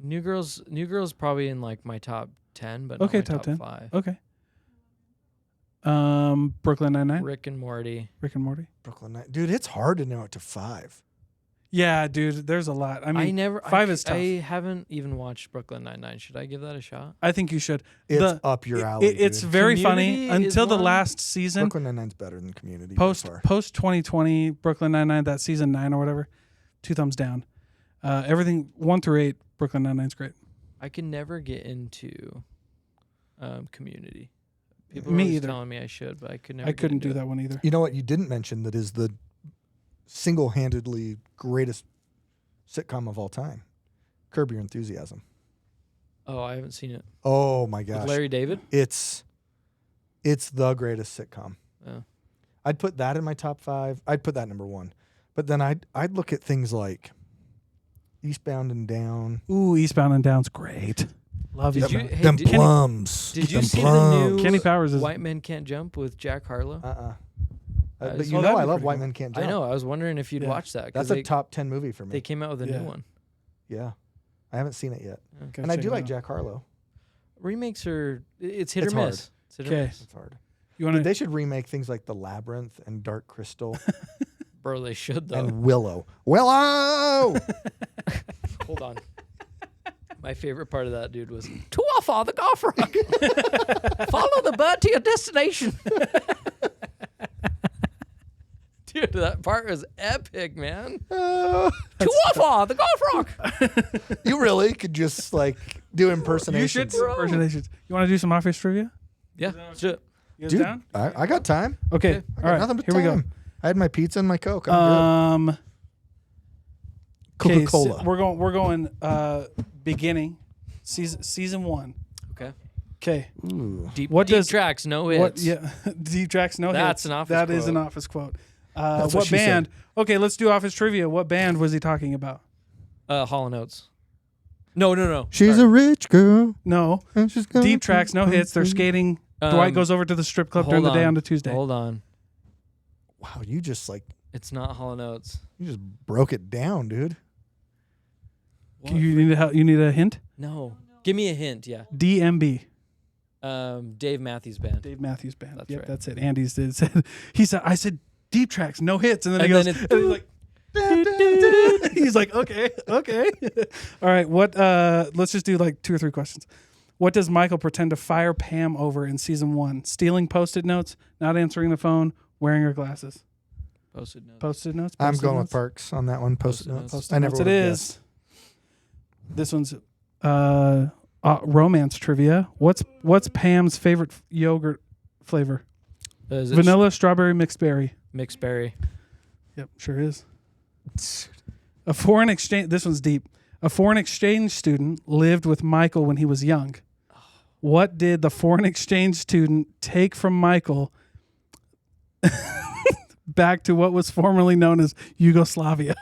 New Girls probably in like my top 10, but Okay, not my top 10. 5. Okay. Brooklyn Nine-Nine? Rick and Morty. Rick and Morty? Brooklyn Nine. Dude, it's hard to narrow it to 5. Yeah, dude, there's a lot. I mean, 5 is tough. I haven't even watched Brooklyn Nine-Nine. Should I give that a shot? I think you should. It's up your alley. It's dude. very Community funny is until the one. last season. Brooklyn Nine-Nine's better than Community. Post by far. 2020 Brooklyn Nine-Nine, that season 9 or whatever. 2 thumbs down. Everything 1 through 8, Brooklyn Nine-Nine's great. I can never get into Community. People Me are always either. telling me I should, but I could never. I get couldn't into do it. that one either. You know what you didn't mention that is the single-handedly greatest sitcom of all time? Curb Your Enthusiasm. Oh, I haven't seen it. Oh my With gosh. Larry David. It's the greatest sitcom. Oh. I'd put that in my top 5. I'd put that number 1. But then I'd look at things like Eastbound and Down. Ooh, Eastbound and Down's great. Love Did Eastbound. you? Hey, Them did, plums. did you Them see plums. the new Kenny Powers is. White Men Can't Jump with Jack Harlow? But so you that'd know be I love pretty White cool. Men Can't I Jump. know. I was wondering if you'd Yeah. watch that. 'Cause That's a top 10 movie for me. They came out with a Yeah. new one. Yeah. I haven't seen it yet. Gotta And I check do it like out. Jack Harlow. Remakes are it's hit It's or hard. miss. It's hit or Okay. miss. It's hard. You want Dude, to? they should remake things like The Labyrinth and Dark Crystal Bro, they should though. and Willow. Willow! Hold on. My favorite part of that dude was to off all the golf rock. Follow the bird to your destination. Dude, that part was epic, man. To off all the golf rock. You really could just like do You impersonations. should do impersonations. You want to do some Office trivia? Yeah. Sure. You guys Dude, down? I got time. Okay. I All got right. nothing but Here we go. time. I had my pizza and my Coke. I'm good. Okay, Coca-Cola. we're going beginning season 1. Okay. Okay. Ooh. Deep, What deep does- tracks, no hits. What? Yeah. Deep tracks, no That's hits. an Office That is quote. an Office quote. That's what What she band? said. Okay, let's do Office trivia. What band was he talking about? Hall & Oates. No. She's Sorry. a rich girl. No. And she's going Deep tracks, no hits. They're skating. Dwight goes over to the strip club during the day on the Tuesday. Hold on. Wow, you just like It's not Hall & Oates. you just broke it down, dude. What? You need a you need a hint? No. Give me a hint, yeah. DMB. Dave Matthews Band. Dave Matthews Band. That's Yep, right. that's it. Andy's did said he said I said deep tracks, no hits, and then he And goes then and he's like he's like okay. All right, what let's just do like 2 or 3 questions. What does Michael pretend to fire Pam over in season 1? Stealing Post-it notes, not answering the phone, wearing her glasses. Post-it notes. Post-it notes. I'm Post-it going with notes? Parks on that one. Post-it Post-it notes. notes. Post-it I never notes. It would've is. guessed. This one's romance trivia. What's Pam's favorite yogurt flavor? Is it Vanilla, strawberry, mixed berry. Mixed berry. Yep, sure is. A foreign exchange. This one's deep. A foreign exchange student lived with Michael when he was young. What did the foreign exchange student take from Michael back to what was formerly known as Yugoslavia?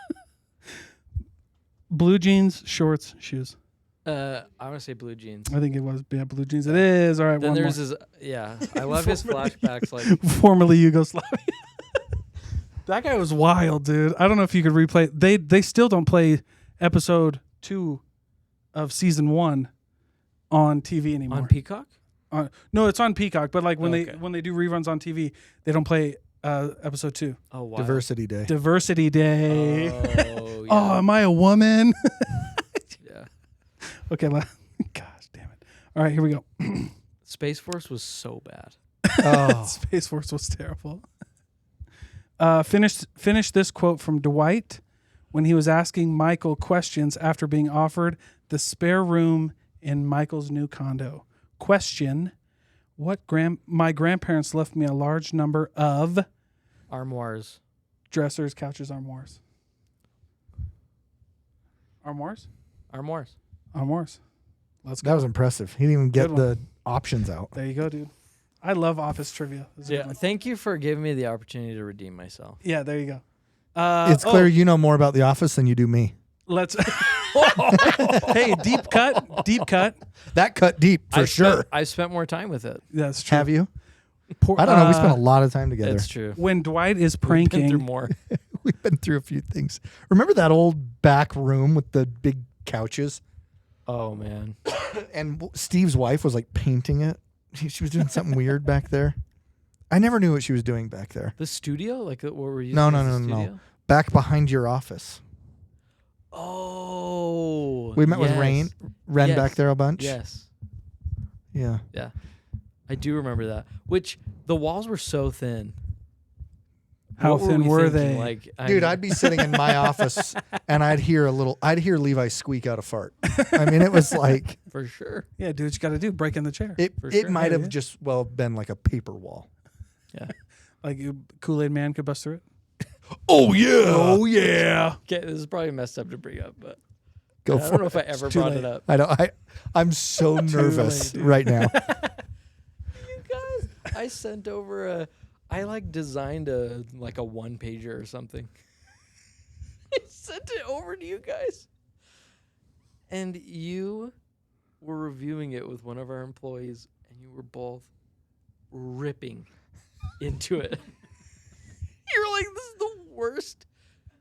Blue jeans, shorts, shoes. I want to say blue jeans. I think it was blue jeans. It is. All right, Then one there's more. his, I love his flashbacks. Like, Formerly Yugoslavia. That guy was wild, dude. I don't know if you could replay. They still don't play episode 2 of season 1 on TV anymore. on Peacock? No, it's on Peacock, but like when Okay. they do reruns on TV, they don't play episode 2. Oh, wow. Diversity Day. Diversity Day. Oh, yeah. Oh, am I a woman? Yeah. Okay, gosh damn it. All right, here we go. Space Force was so bad. Oh, Space Force was terrible. Finish this quote from Dwight when he was asking Michael questions after being offered the spare room in Michael's new condo. Question: my grandparents left me a large number of Armoires. dressers, couches, armoires. Armoires? Armoires. On Morris. Let's go. That was impressive. He didn't even get Good one. the options out. There you go, dude. I love office trivia. This is a good Yeah. one. Thank you for giving me the opportunity to redeem myself. Yeah, there you go. It's clear you know more about The Office than you do me. Let's. Hey, deep cut. Deep cut. That cut deep for sure. I spent more time with it. That's true. Have you? I don't know. We spent a lot of time together. That's true. When Dwight is We've been through pranking. more. We've been through a few things. Remember that old back room with the big couches? Oh man. And Steve's wife was like painting it. She was doing something weird back there. I never knew what she was doing back there. The studio? Like what were you? No. Studio? Back behind your office. Oh. We met with yes. Ren Yes. back there a bunch. Yes. Yeah. Yeah. I do remember that. Which the walls were so thin. How What thin we were thinking? they? Like, Dude, I'd be sitting in my office and I'd hear Levi squeak out a fart. I mean, it was like for sure. Yeah, do what you got to do. Break in the chair. it For sure. might have Yeah. just been like a paper wall. Yeah. Like Kool-Aid Man could bust through it. Oh yeah. Oh yeah. Okay, this is probably messed up to bring up, but Go I for don't know it. if I ever too brought late. it up. I don't I'm so nervous late, dude. right now. You guys, I sent over I like designed a one pager or something. I sent it over to you guys. And you were reviewing it with one of our employees and you were both ripping into it. You're like, this is the worst.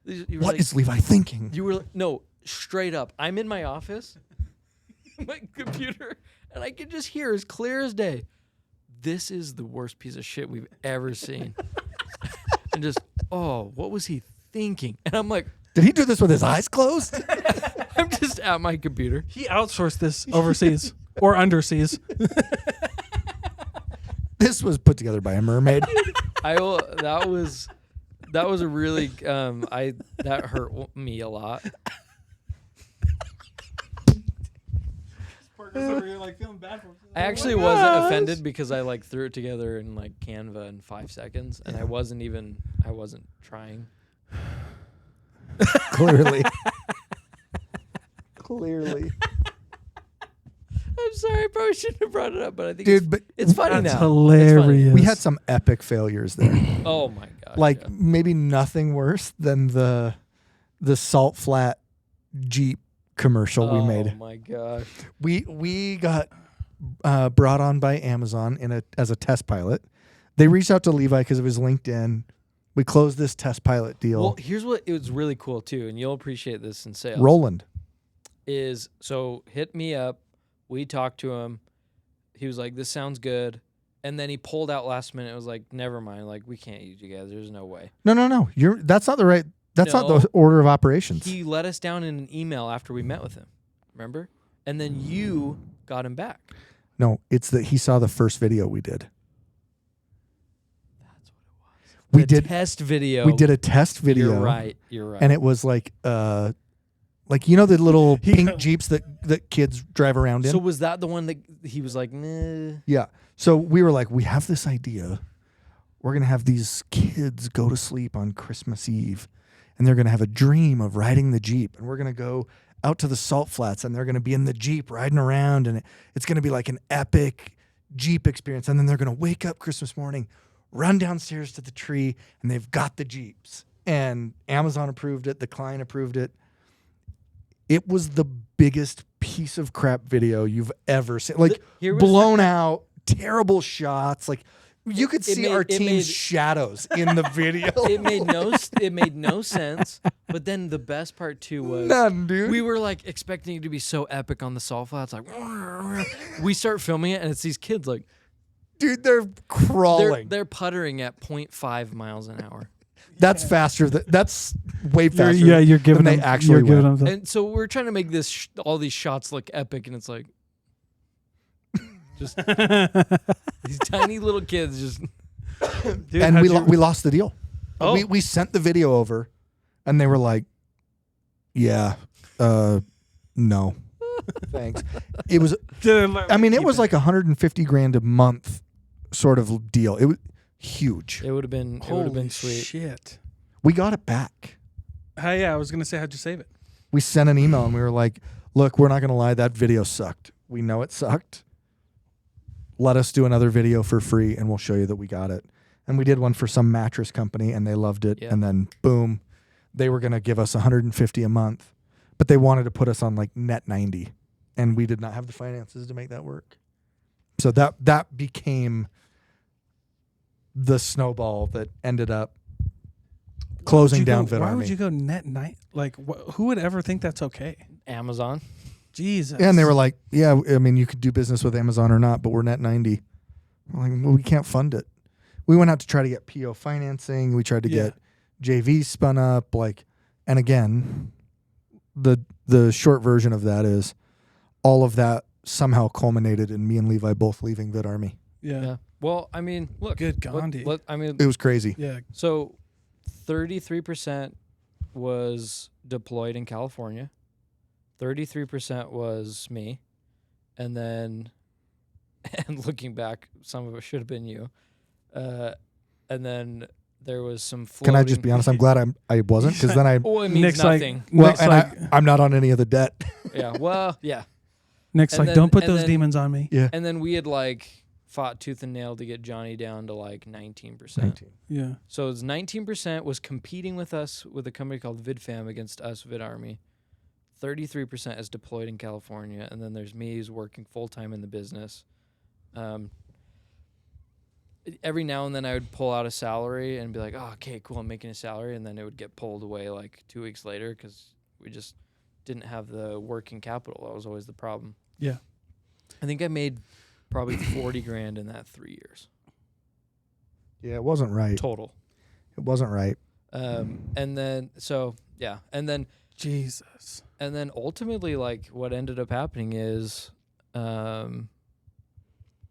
You were What like, is Levi thinking? You were like, no, straight up. I'm in my office, my computer, and I can just hear as clear as day. This is the worst piece of shit we've ever seen. And just, oh, what was he thinking? And I'm like, Did he do this with his eyes closed? I'm just at my computer. He outsourced this overseas or underseas. This was put together by a mermaid. That was a really that hurt me a lot. I actually wasn't offended because I threw it together in Canva in 5 seconds, and I wasn't trying. Clearly. Clearly. I'm sorry, I probably shouldn't have brought it up, but I think Dude, but it's funny That's now. hilarious. we had some epic failures there. Oh my god! Like maybe nothing worse than the salt flat Jeep commercial we made. Oh my gosh! We got brought on by Amazon as a test pilot. They reached out to Levi because of his LinkedIn. We closed this test pilot deal. Well, here's what it was really cool too, and you'll appreciate this in sales. Roland. Is so hit me up. We talked to him. He was like, "This sounds good," and then he pulled out last minute. It was like, "Never mind. Like, we can't use you guys. There's no way." No. That's not the right. That's not No. the order of operations. He let us down in an email after we met with him. Remember? And then you got him back. No, it's that he saw the first video we did. That's what it was. We The did test video. We did a test video. You're right. You're right. And it was like the little pink Jeeps that kids drive around in. So was that the one that he was like, nah? Yeah. So we were like, we have this idea. We're going to have these kids go to sleep on Christmas Eve, and they're going to have a dream of riding the Jeep. And we're going to go out to the salt flats, and they're going to be in the Jeep riding around, and it's going to be like an epic Jeep experience. And then they're going to wake up Christmas morning, run downstairs to the tree, and they've got the Jeeps. And Amazon approved it. The client approved it. It was the biggest piece of crap video you've ever seen. Like, Here was blown out, terrible shots. Like, you could It see made- our it team's made- shadows in the video. It made no sense. But then the best part too was None, dude. we were like expecting it to be so epic on the salt flats. Like we start filming it, and it's these kids like Dude, they're crawling. they're puttering at 0.5 miles an hour. That's faster. That's way faster. You're giving than them. they actually You're giving went. them. And so we're trying to make this all these shots look epic, and it's like just these tiny little kids just. Dude, And how'd we lost the deal. Oh. We sent the video over, and they were like, "Yeah, no, thanks." It was. I mean, it was like $150,000 a month, sort of deal. It was huge. It would have been. It would have been sweet. Shit. We got it back. Yeah, I was gonna say, how'd you save it? We sent an email and we were like, look, we're not going to lie. That video sucked. We know it sucked. Let us do another video for free and we'll show you that we got it. And we did one for some mattress company and they loved it. Yeah. And then boom, they were going to give us $150 a month, but they wanted to put us on like net 90 and we did not have the finances to make that work. So that became the snowball that ended up closing down VidArmy. Why would you go net night? Like, who would ever think that's okay? Amazon. Jesus. Yeah, and they were like, yeah, I mean, you could do business with Amazon or not, but we're net 90. We're like, well, we can't fund it. We went out to try to get PO financing. We tried to get JV spun up. And again, the short version of that is all of that somehow culminated in me and Levi both leaving VidArmy. Yeah. Well, I mean, look. Good Gandhi. It was crazy. Yeah. So 33% was deployed in California. 33% was me. And then, and looking back, some of it should have been you. And then there was some floating. Can I just be honest? I'm glad I wasn't, because then I... Oh, it means Nick's nothing. I'm not on any of the debt. Yeah, well, yeah. Nick's And like, then- don't put and those then- demons on me. Yeah. And then we had fought tooth and nail to get Johnny down to 19%. 19. Yeah. So it was 19% was competing with us with a company called VidFam against us, VidArmy. 33% is deployed in California, and then there's me who's working full time in the business. Every now and then I would pull out a salary and be like, "Oh, okay, cool, I'm making a salary," and then it would get pulled away 2 weeks later because we just didn't have the working capital. That was always the problem. Yeah. I think I made probably 40 grand in that 3 years Yeah, it wasn't right. total. It wasn't right. And then and then Jesus. and then ultimately what ended up happening is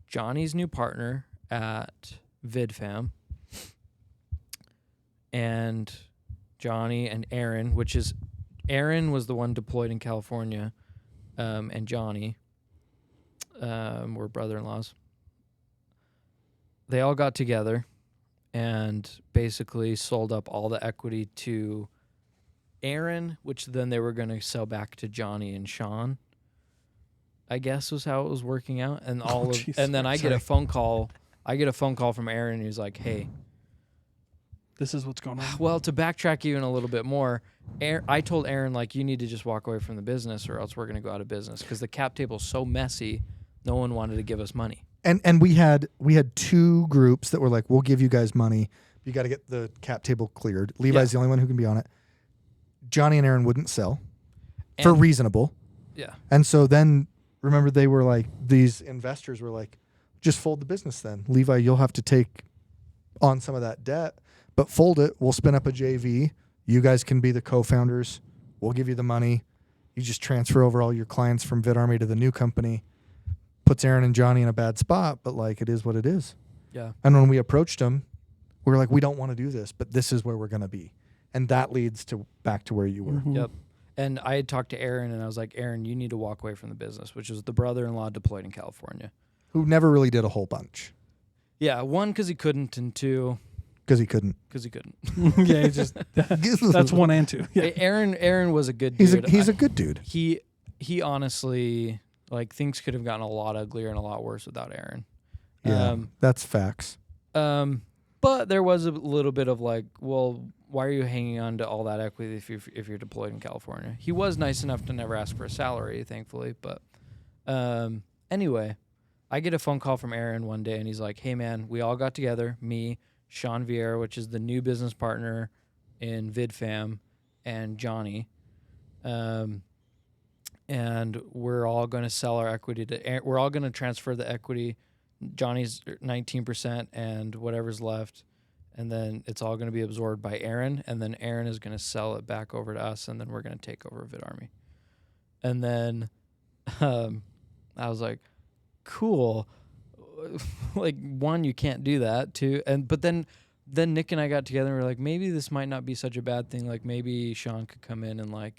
Johnny's new partner at VidFam and Johnny and Aaron, Aaron was the one deployed in California, and Johnny were brother-in-laws. They all got together and basically sold up all the equity to Aaron, which then they were going to sell back to Johnny and Sean, I guess was how it was working out. And and then I get a phone call. I get a phone call from Aaron who's like, "Hey, This is what's going on. well, to backtrack even a little bit more, I told Aaron, you need to just walk away from the business or else we're going to go out of business because the cap table's so messy, no one wanted to give us money." And we had two groups that were like, we'll give you guys money. You got to get the cap table cleared. Levi's the only one who can be on it. Johnny and Aaron wouldn't sell for reasonable. Yeah. And so then, remember, they were like, these investors were like, just fold the business then. Levi, you'll have to take on some of that debt, but fold it. We'll spin up a JV. You guys can be the co-founders. We'll give you the money. You just transfer over all your clients from VidArmy to the new company. Puts Aaron and Johnny in a bad spot, but it is what it is. Yeah. And when we approached them, we were like, we don't want to do this, but this is where we're going to be. And that leads to back to where you were. Mhm. Yep. And I had talked to Aaron and I was like, "Aaron, you need to walk away from the business," which was the brother-in-law deployed in California. Who never really did a whole bunch. Yeah. One, because he couldn't, and two, Because he couldn't. because he couldn't. Yeah, he just that's one and two. Yeah. Aaron was a good dude. He's a good dude. He honestly, things could have gotten a lot uglier and a lot worse without Aaron. Yeah, that's facts. But there was a little bit of well, why are you hanging on to all that equity if you're deployed in California? He was nice enough to never ask for a salary, thankfully. But anyway, I get a phone call from Aaron one day, and he's like, "Hey, man, we all got together, me, Sean Vieira, which is the new business partner in VidFam, and Johnny, and we're all going to sell our equity to. We're all going to transfer the equity. Johnny's 19% and whatever's left, and then it's all going to be absorbed by Aaron, and then Aaron is going to sell it back over to us, and then we're going to take over VidArmy." And then I was like, "Cool." One, you can't do that. Two, but then Nick and I got together and we were like, maybe this might not be such a bad thing. Maybe Sean could come in and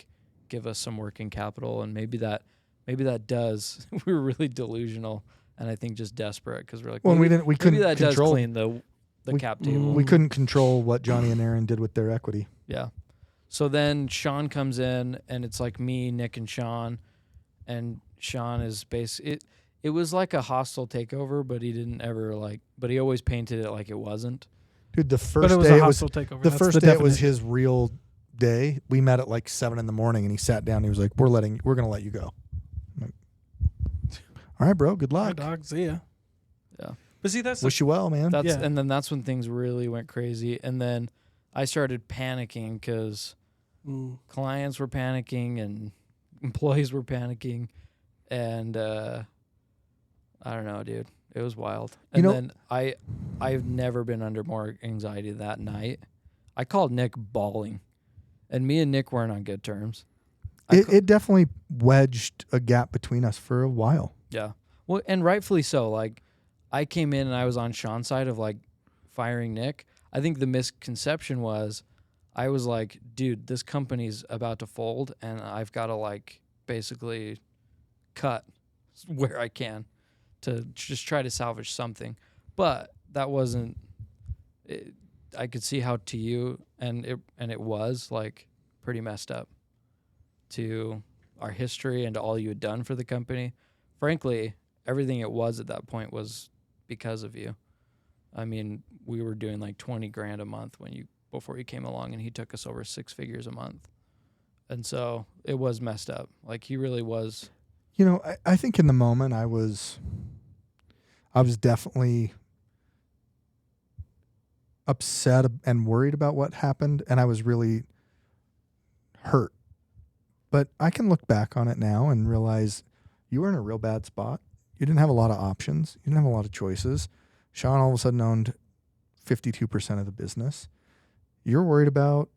give us some working capital, and maybe that does. We were really delusional. And I think just desperate because we're like, Well, maybe, we couldn't maybe that control. does clean the cap table. We couldn't control what Johnny and Aaron did with their equity. Yeah. So then Sean comes in, and it's like me, Nick, and Sean. And Sean is it was like a hostile takeover, but he didn't ever but he always painted it like it wasn't. Dude, the But first it was day a hostile takeover. the That's first the day it was definition. his real day. We met at like 7 a.m, and he sat down. And he was like, "We're gonna let you go." I'm like, all right, bro. Good Hi, luck. dog. See ya. Yeah. But see, that's Wish you well, man. That's Yeah. And then that's when things really went crazy. And then I started panicking because clients were panicking and employees were panicking, and I don't know, dude. It was wild. And then I've never been under more anxiety that night. I called Nick bawling, and me and Nick weren't on good terms. It definitely wedged a gap between us for a while. Yeah. Well, and rightfully so. Like, I came in and I was on Sean's side of like firing Nick. I think the misconception was I was like, dude, this company's about to fold, and I've got to like basically cut where I can to just try to salvage something. But that wasn't it. I could see how to you and it was like pretty messed up to our history and to all you had done for the company. Frankly, everything it was at that point was because of you. I mean, we were doing like 20 grand a month before you came along, and he took us over 6 figures a month. And so it was messed up. Like, he really was. You know, I think in the moment I was definitely upset and worried about what happened, and I was really hurt. But I can look back on it now and realize you were in a real bad spot. You didn't have a lot of options. You didn't have a lot of choices. Sean all of a sudden owned 52% of the business. You're worried about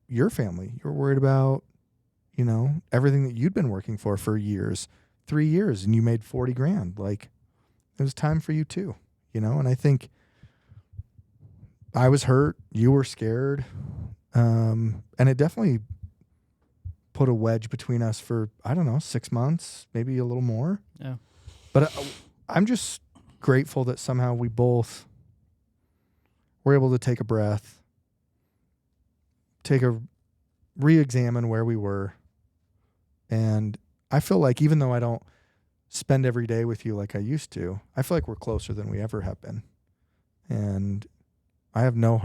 your family. You're worried about, everything that you'd been working for years, 3 years, and you made 40 grand. Like, it was time for you too, and I think I was hurt. You were scared. And it definitely put a wedge between us for, 6 months, maybe a little more. Yeah. But I'm just grateful that somehow we both were able to take a breath, re-examine where we were. And I feel like even though I don't spend every day with you like I used to, I feel like we're closer than we ever have been. And I have no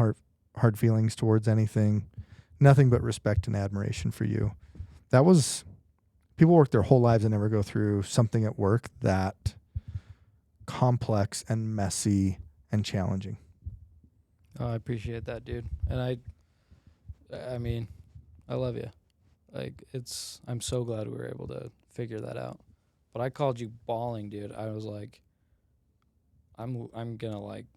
hard feelings towards anything, nothing but respect and admiration for you. People work their whole lives and never go through something at work that complex and messy and challenging. Oh, I appreciate that, dude. And I mean, I love you. Like, I'm so glad we were able to figure that out. But I called you bawling, dude. I was like, I'm gonna like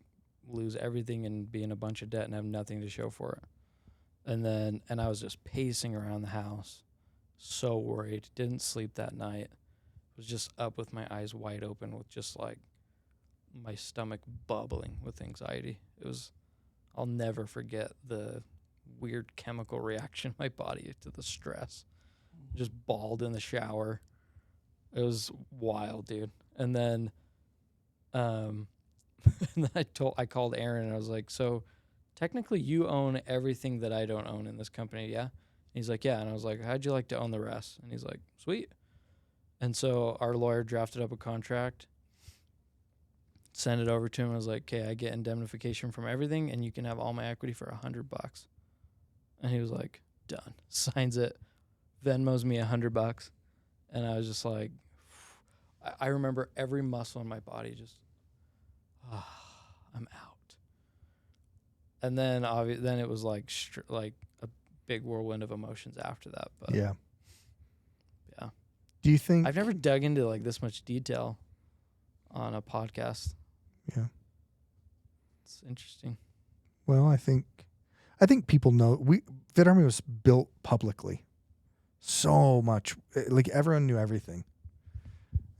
lose everything and be in a bunch of debt and have nothing to show for it. And I was just pacing around the house, so worried. Didn't sleep that night. Was just up with my eyes wide open with just like my stomach bubbling with anxiety. I'll never forget the weird chemical reaction in my body to the stress. Just bawled in the shower. It was wild, dude. And then I called Aaron and I was like, so technically you own everything that I don't own in this company, yeah? And he's like, yeah. And I was like, how'd you like to own the rest? And he's like, sweet. And so our lawyer drafted up a contract, sent it over to him. I was like, okay, I get indemnification from everything, and you can have all my equity for $100. And he was like, done. Signs it, Venmos me $100. And I was just like, I remember every muscle in my body just, I'm out. And then then it was like a big whirlwind of emotions after that. But Yeah. Yeah. Do you think I've never dug into like this much detail on a podcast. Yeah. It's interesting. Well, I think people know VidArmy was built publicly. So much, like everyone knew everything.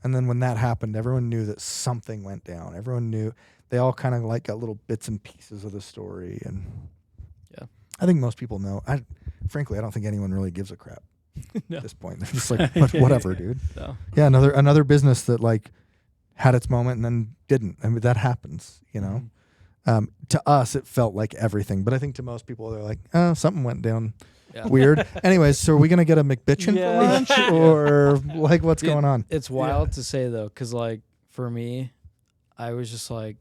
And then when that happened, everyone knew that something went down. Everyone knew. They all kind of like got little bits and pieces of the story. And yeah, I think most people know. Frankly, I don't think anyone really gives a crap No. at this point. They're just like, whatever, dude. No. Yeah, another business that like had its moment and then didn't. I mean, that happens, To us, it felt like everything, but I think to most people, they're like, oh, something went down Yeah. weird. Anyways, so are we gonna get a McBitchin Yeah. for lunch, Yeah. or like what's Dude, going on? It's wild to say though, because like for me, I was just like,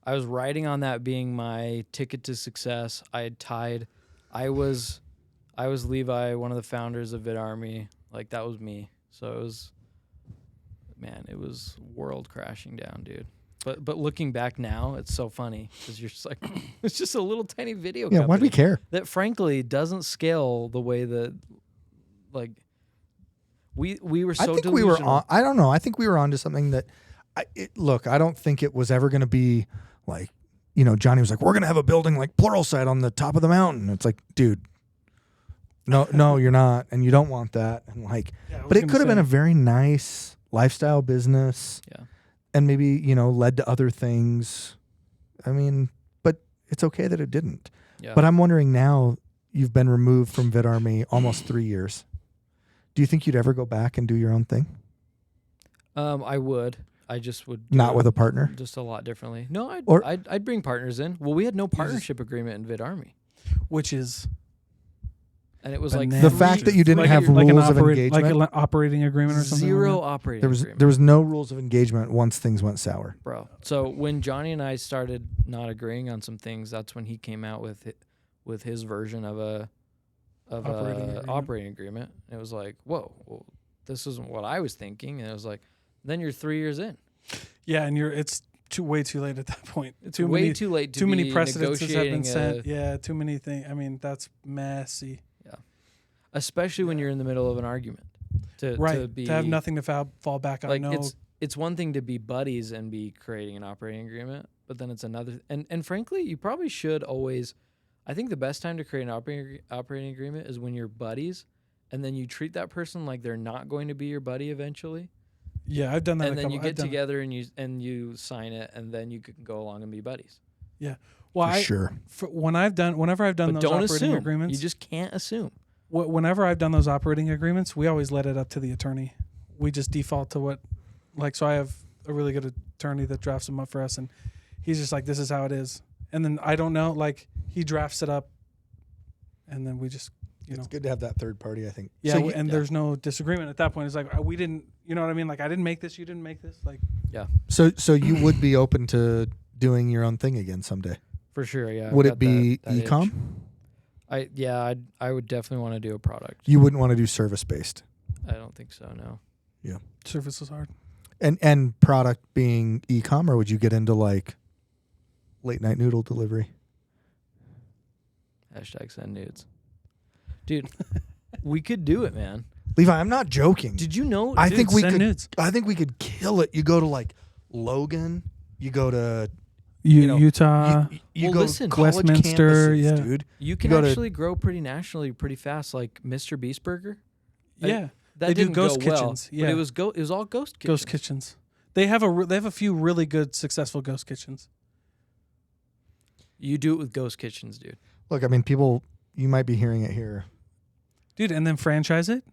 I was riding on that being my ticket to success. I had tied. I was Levi, one of the founders of VidArmy. Like that was me. So it was, man, it was world crashing down, dude. But looking back now, it's so funny because you're just like, it's just a little tiny video. Yeah, why do we company care? that frankly doesn't scale the way that, like, we were so. I think we were delusional. on. I don't know. I think we were onto something that. Look, I don't think it was ever going to be like, Johnny was like, we're going to have a building like Pluralsight on the top of the mountain. It's like, dude, no, you're not, and you don't want that, and like, but it could have been a very nice lifestyle business. Yeah. And maybe, led to other things. I mean, but it's okay that it didn't. Yeah. But I'm wondering now, you've been removed from VidArmy almost 3 years. Do you think you'd ever go back and do your own thing? I would. I just would do Not it with a partner? just a lot differently. No, Or- I'd bring partners in. Well, we had no partnership agreement in VidArmy, which is and it was like bananas. The fact that you didn't have like rules of like engagement. an operating agreement or something. zero Like operating There was agreement. there was no rules of engagement once things went sour. Bro. So when Johnny and I started not agreeing on some things, that's when he came out with his version of a operating agreement. It was like, whoa, well, this isn't what I was thinking. And it was like, then you're 3 years in. that. Yeah, and it's way too late at that point. It's way too late to too be many precedences have been negotiating set. Yeah, too many things. I mean, that's messy. especially when you're in the middle of an argument. To have nothing to fall back on. like No, it's one thing to be buddies and be creating an operating agreement, but then it's another. And frankly, you probably should always. I think the best time to create an operating agreement is when you're buddies, and then you treat that person like they're not going to be your buddy eventually. yeah, I've done that. And then you get together and you sign it, and then you can go along and be buddies. Well, For sure. whenever I've done But those don't operating assume. agreements, You just can't assume. whenever I've done those operating agreements, we always let it up to the attorney. We just default to what, like, so I have a really good attorney that drafts them up for us, and he's just like, this is how it is. And then I don't know, like, he drafts it up, and then we just, It's good to have that third party, I think. yeah, So there's no disagreement at that point. It's like, we didn't, you know what I mean? Like, I didn't make this, you didn't make this. Like, So you would be open to doing your own thing again someday? For sure, yeah. Would I've it got be that itch. e-com? I would definitely want to do a product. You wouldn't want to do service-based. I don't think so, no. service is hard. And product being e-com, or would you get into like late night noodle delivery? Hashtag send nudes. Dude, we could do it, man. Levi, I'm not joking. Did you know? I dude, think we send could. nudes. I think we could kill it. You go to like Logan. You go to know, Utah. you Well, go listen, college Westminster, campuses, yeah. dude. you can go to- actually grow pretty nationally pretty fast, like Mr. Beast Burger. Yeah. That They do didn't ghost go well, kitchens, but yeah. it was all ghost kitchens. Ghost kitchens. They have a few really good successful ghost kitchens. You do it with ghost kitchens, dude. Look, I mean, people. You might be hearing it here. Dude, and then franchise it?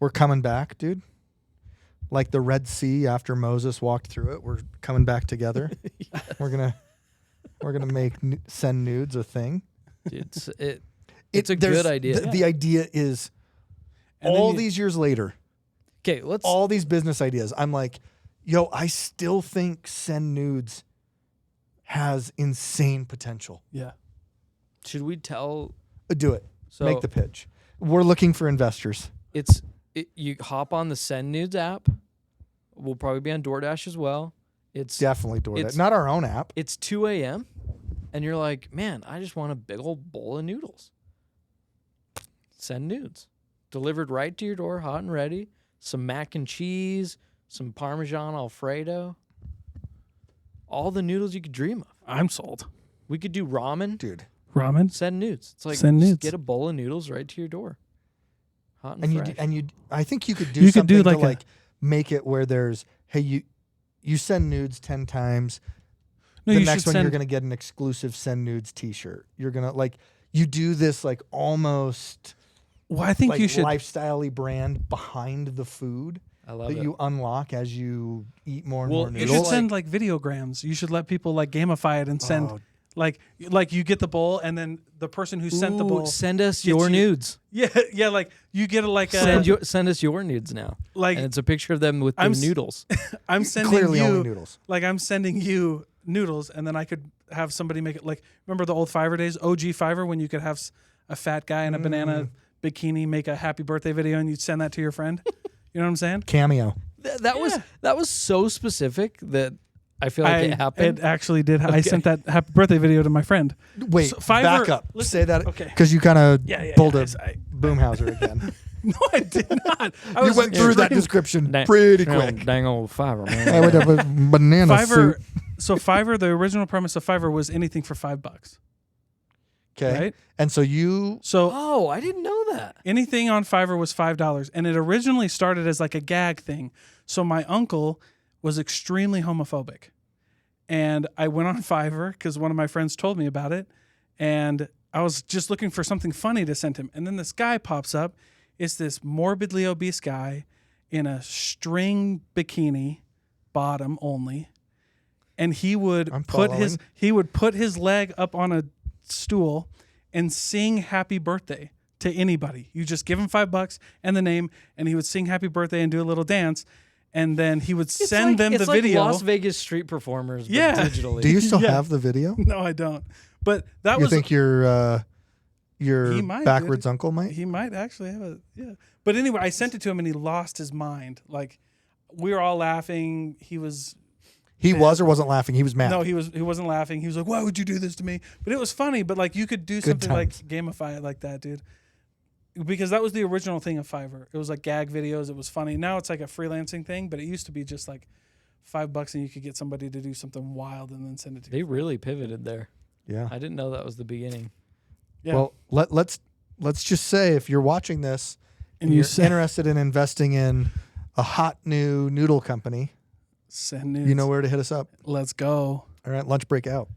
We're coming back, dude. Like the Red Sea after Moses walked through it, we're coming back together. We're gonna make send nudes a thing. Dude, it's a good idea. The idea is And then all you- these years later, Okay, let's. all these business ideas. I'm like, yo, I still think send nudes has insane potential. Yeah. Should we tell? Do it. So Make the pitch. We're looking for investors. You hop on the Send Nudes app. We'll probably be on DoorDash as well. It's Definitely DoorDash. it's- Not our own app. It's 2 a.m. and you're like, man, I just want a big old bowl of noodles. Send nudes. Delivered right to your door, hot and ready. Some mac and cheese, some Parmesan Alfredo. All the noodles you could dream of. I'm sold. We could do ramen. Dude. Ramen? Send nudes. It's like Send just nudes. get a bowl of noodles right to your door. Hot and, And fresh. you I think you could do You could something do to like a- like make it where there's, hey, you send nudes 10 times. No, The you next should one send you're gonna get an exclusive send nudes t-shirt. You're gonna like you do this like almost Well, I think like you should lifestyle-y brand behind the food. I love that it. you unlock as you eat more and Well, more You it's noodles. should send like videograms. You should let people like gamify it and send Oh, like you get the bowl and then the person who sent the Ooh, bowl. send us gets your you- nudes. Yeah, like you get like a Send us your nudes now. like And it's a picture of them with the I'm s- noodles. I'm sending clearly only you noodles. like I'm sending you noodles and then I could have somebody make it like remember the old Fiverr days, OG Fiverr when you could have a fat guy in a banana bikini make a happy birthday video and you'd send that to your friend. You know what I'm saying? Cameo. That was so specific that I feel like it happened. It actually did. I Okay. sent that happy birthday video to my friend. Wait, So Fiverr- back up. listen, Say that okay. because you kind of pulled a I- Boomhauser again. No, I did not. I You was went through that extreme- description Dang- pretty dang quick. old- Dang old Fiverr, I man. would have a banana Fiverr. suit. So Fiverr, the original premise of Fiverr was anything for $5. Okay. Right? And so you So Oh, I didn't know that. anything on Fiverr was $5, and it originally started as like a gag thing. So my uncle was extremely homophobic, and I went on Fiverr because one of my friends told me about it, and I was just looking for something funny to send him, and then this guy pops up. It's this morbidly obese guy in a string bikini, bottom only, and he would I'm put following. his leg up on a stool and sing happy birthday to anybody. You just give him $5 and the name, and he would sing happy birthday and do a little dance, and then he would send them the like video. Las Vegas street performers, but Yeah. digitally. do you still Yeah. have the video? No, I don't. But that You was think your He might, backwards dude. uncle might? he might actually have a But anyway, I sent it to him and he lost his mind. Like we were all laughing. He was He was or wasn't laughing. He was mad. no, he wasn't laughing. He was like, "Why would you do this to me?" But it was funny. But like you could do something like gamify it like that, dude. Because that was the original thing of Fiverr. It was like gag videos. It was funny. Now it's like a freelancing thing, but it used to be just like $5 and you could get somebody to do something wild and then send it to you. They really pivoted there. Yeah. I didn't know that was the beginning. Yeah. Well, let's just say if you're watching this and And you you're say- interested in investing in a hot new noodle company, Send nudes. you know where to hit us up. Let's go. All right, lunch break out.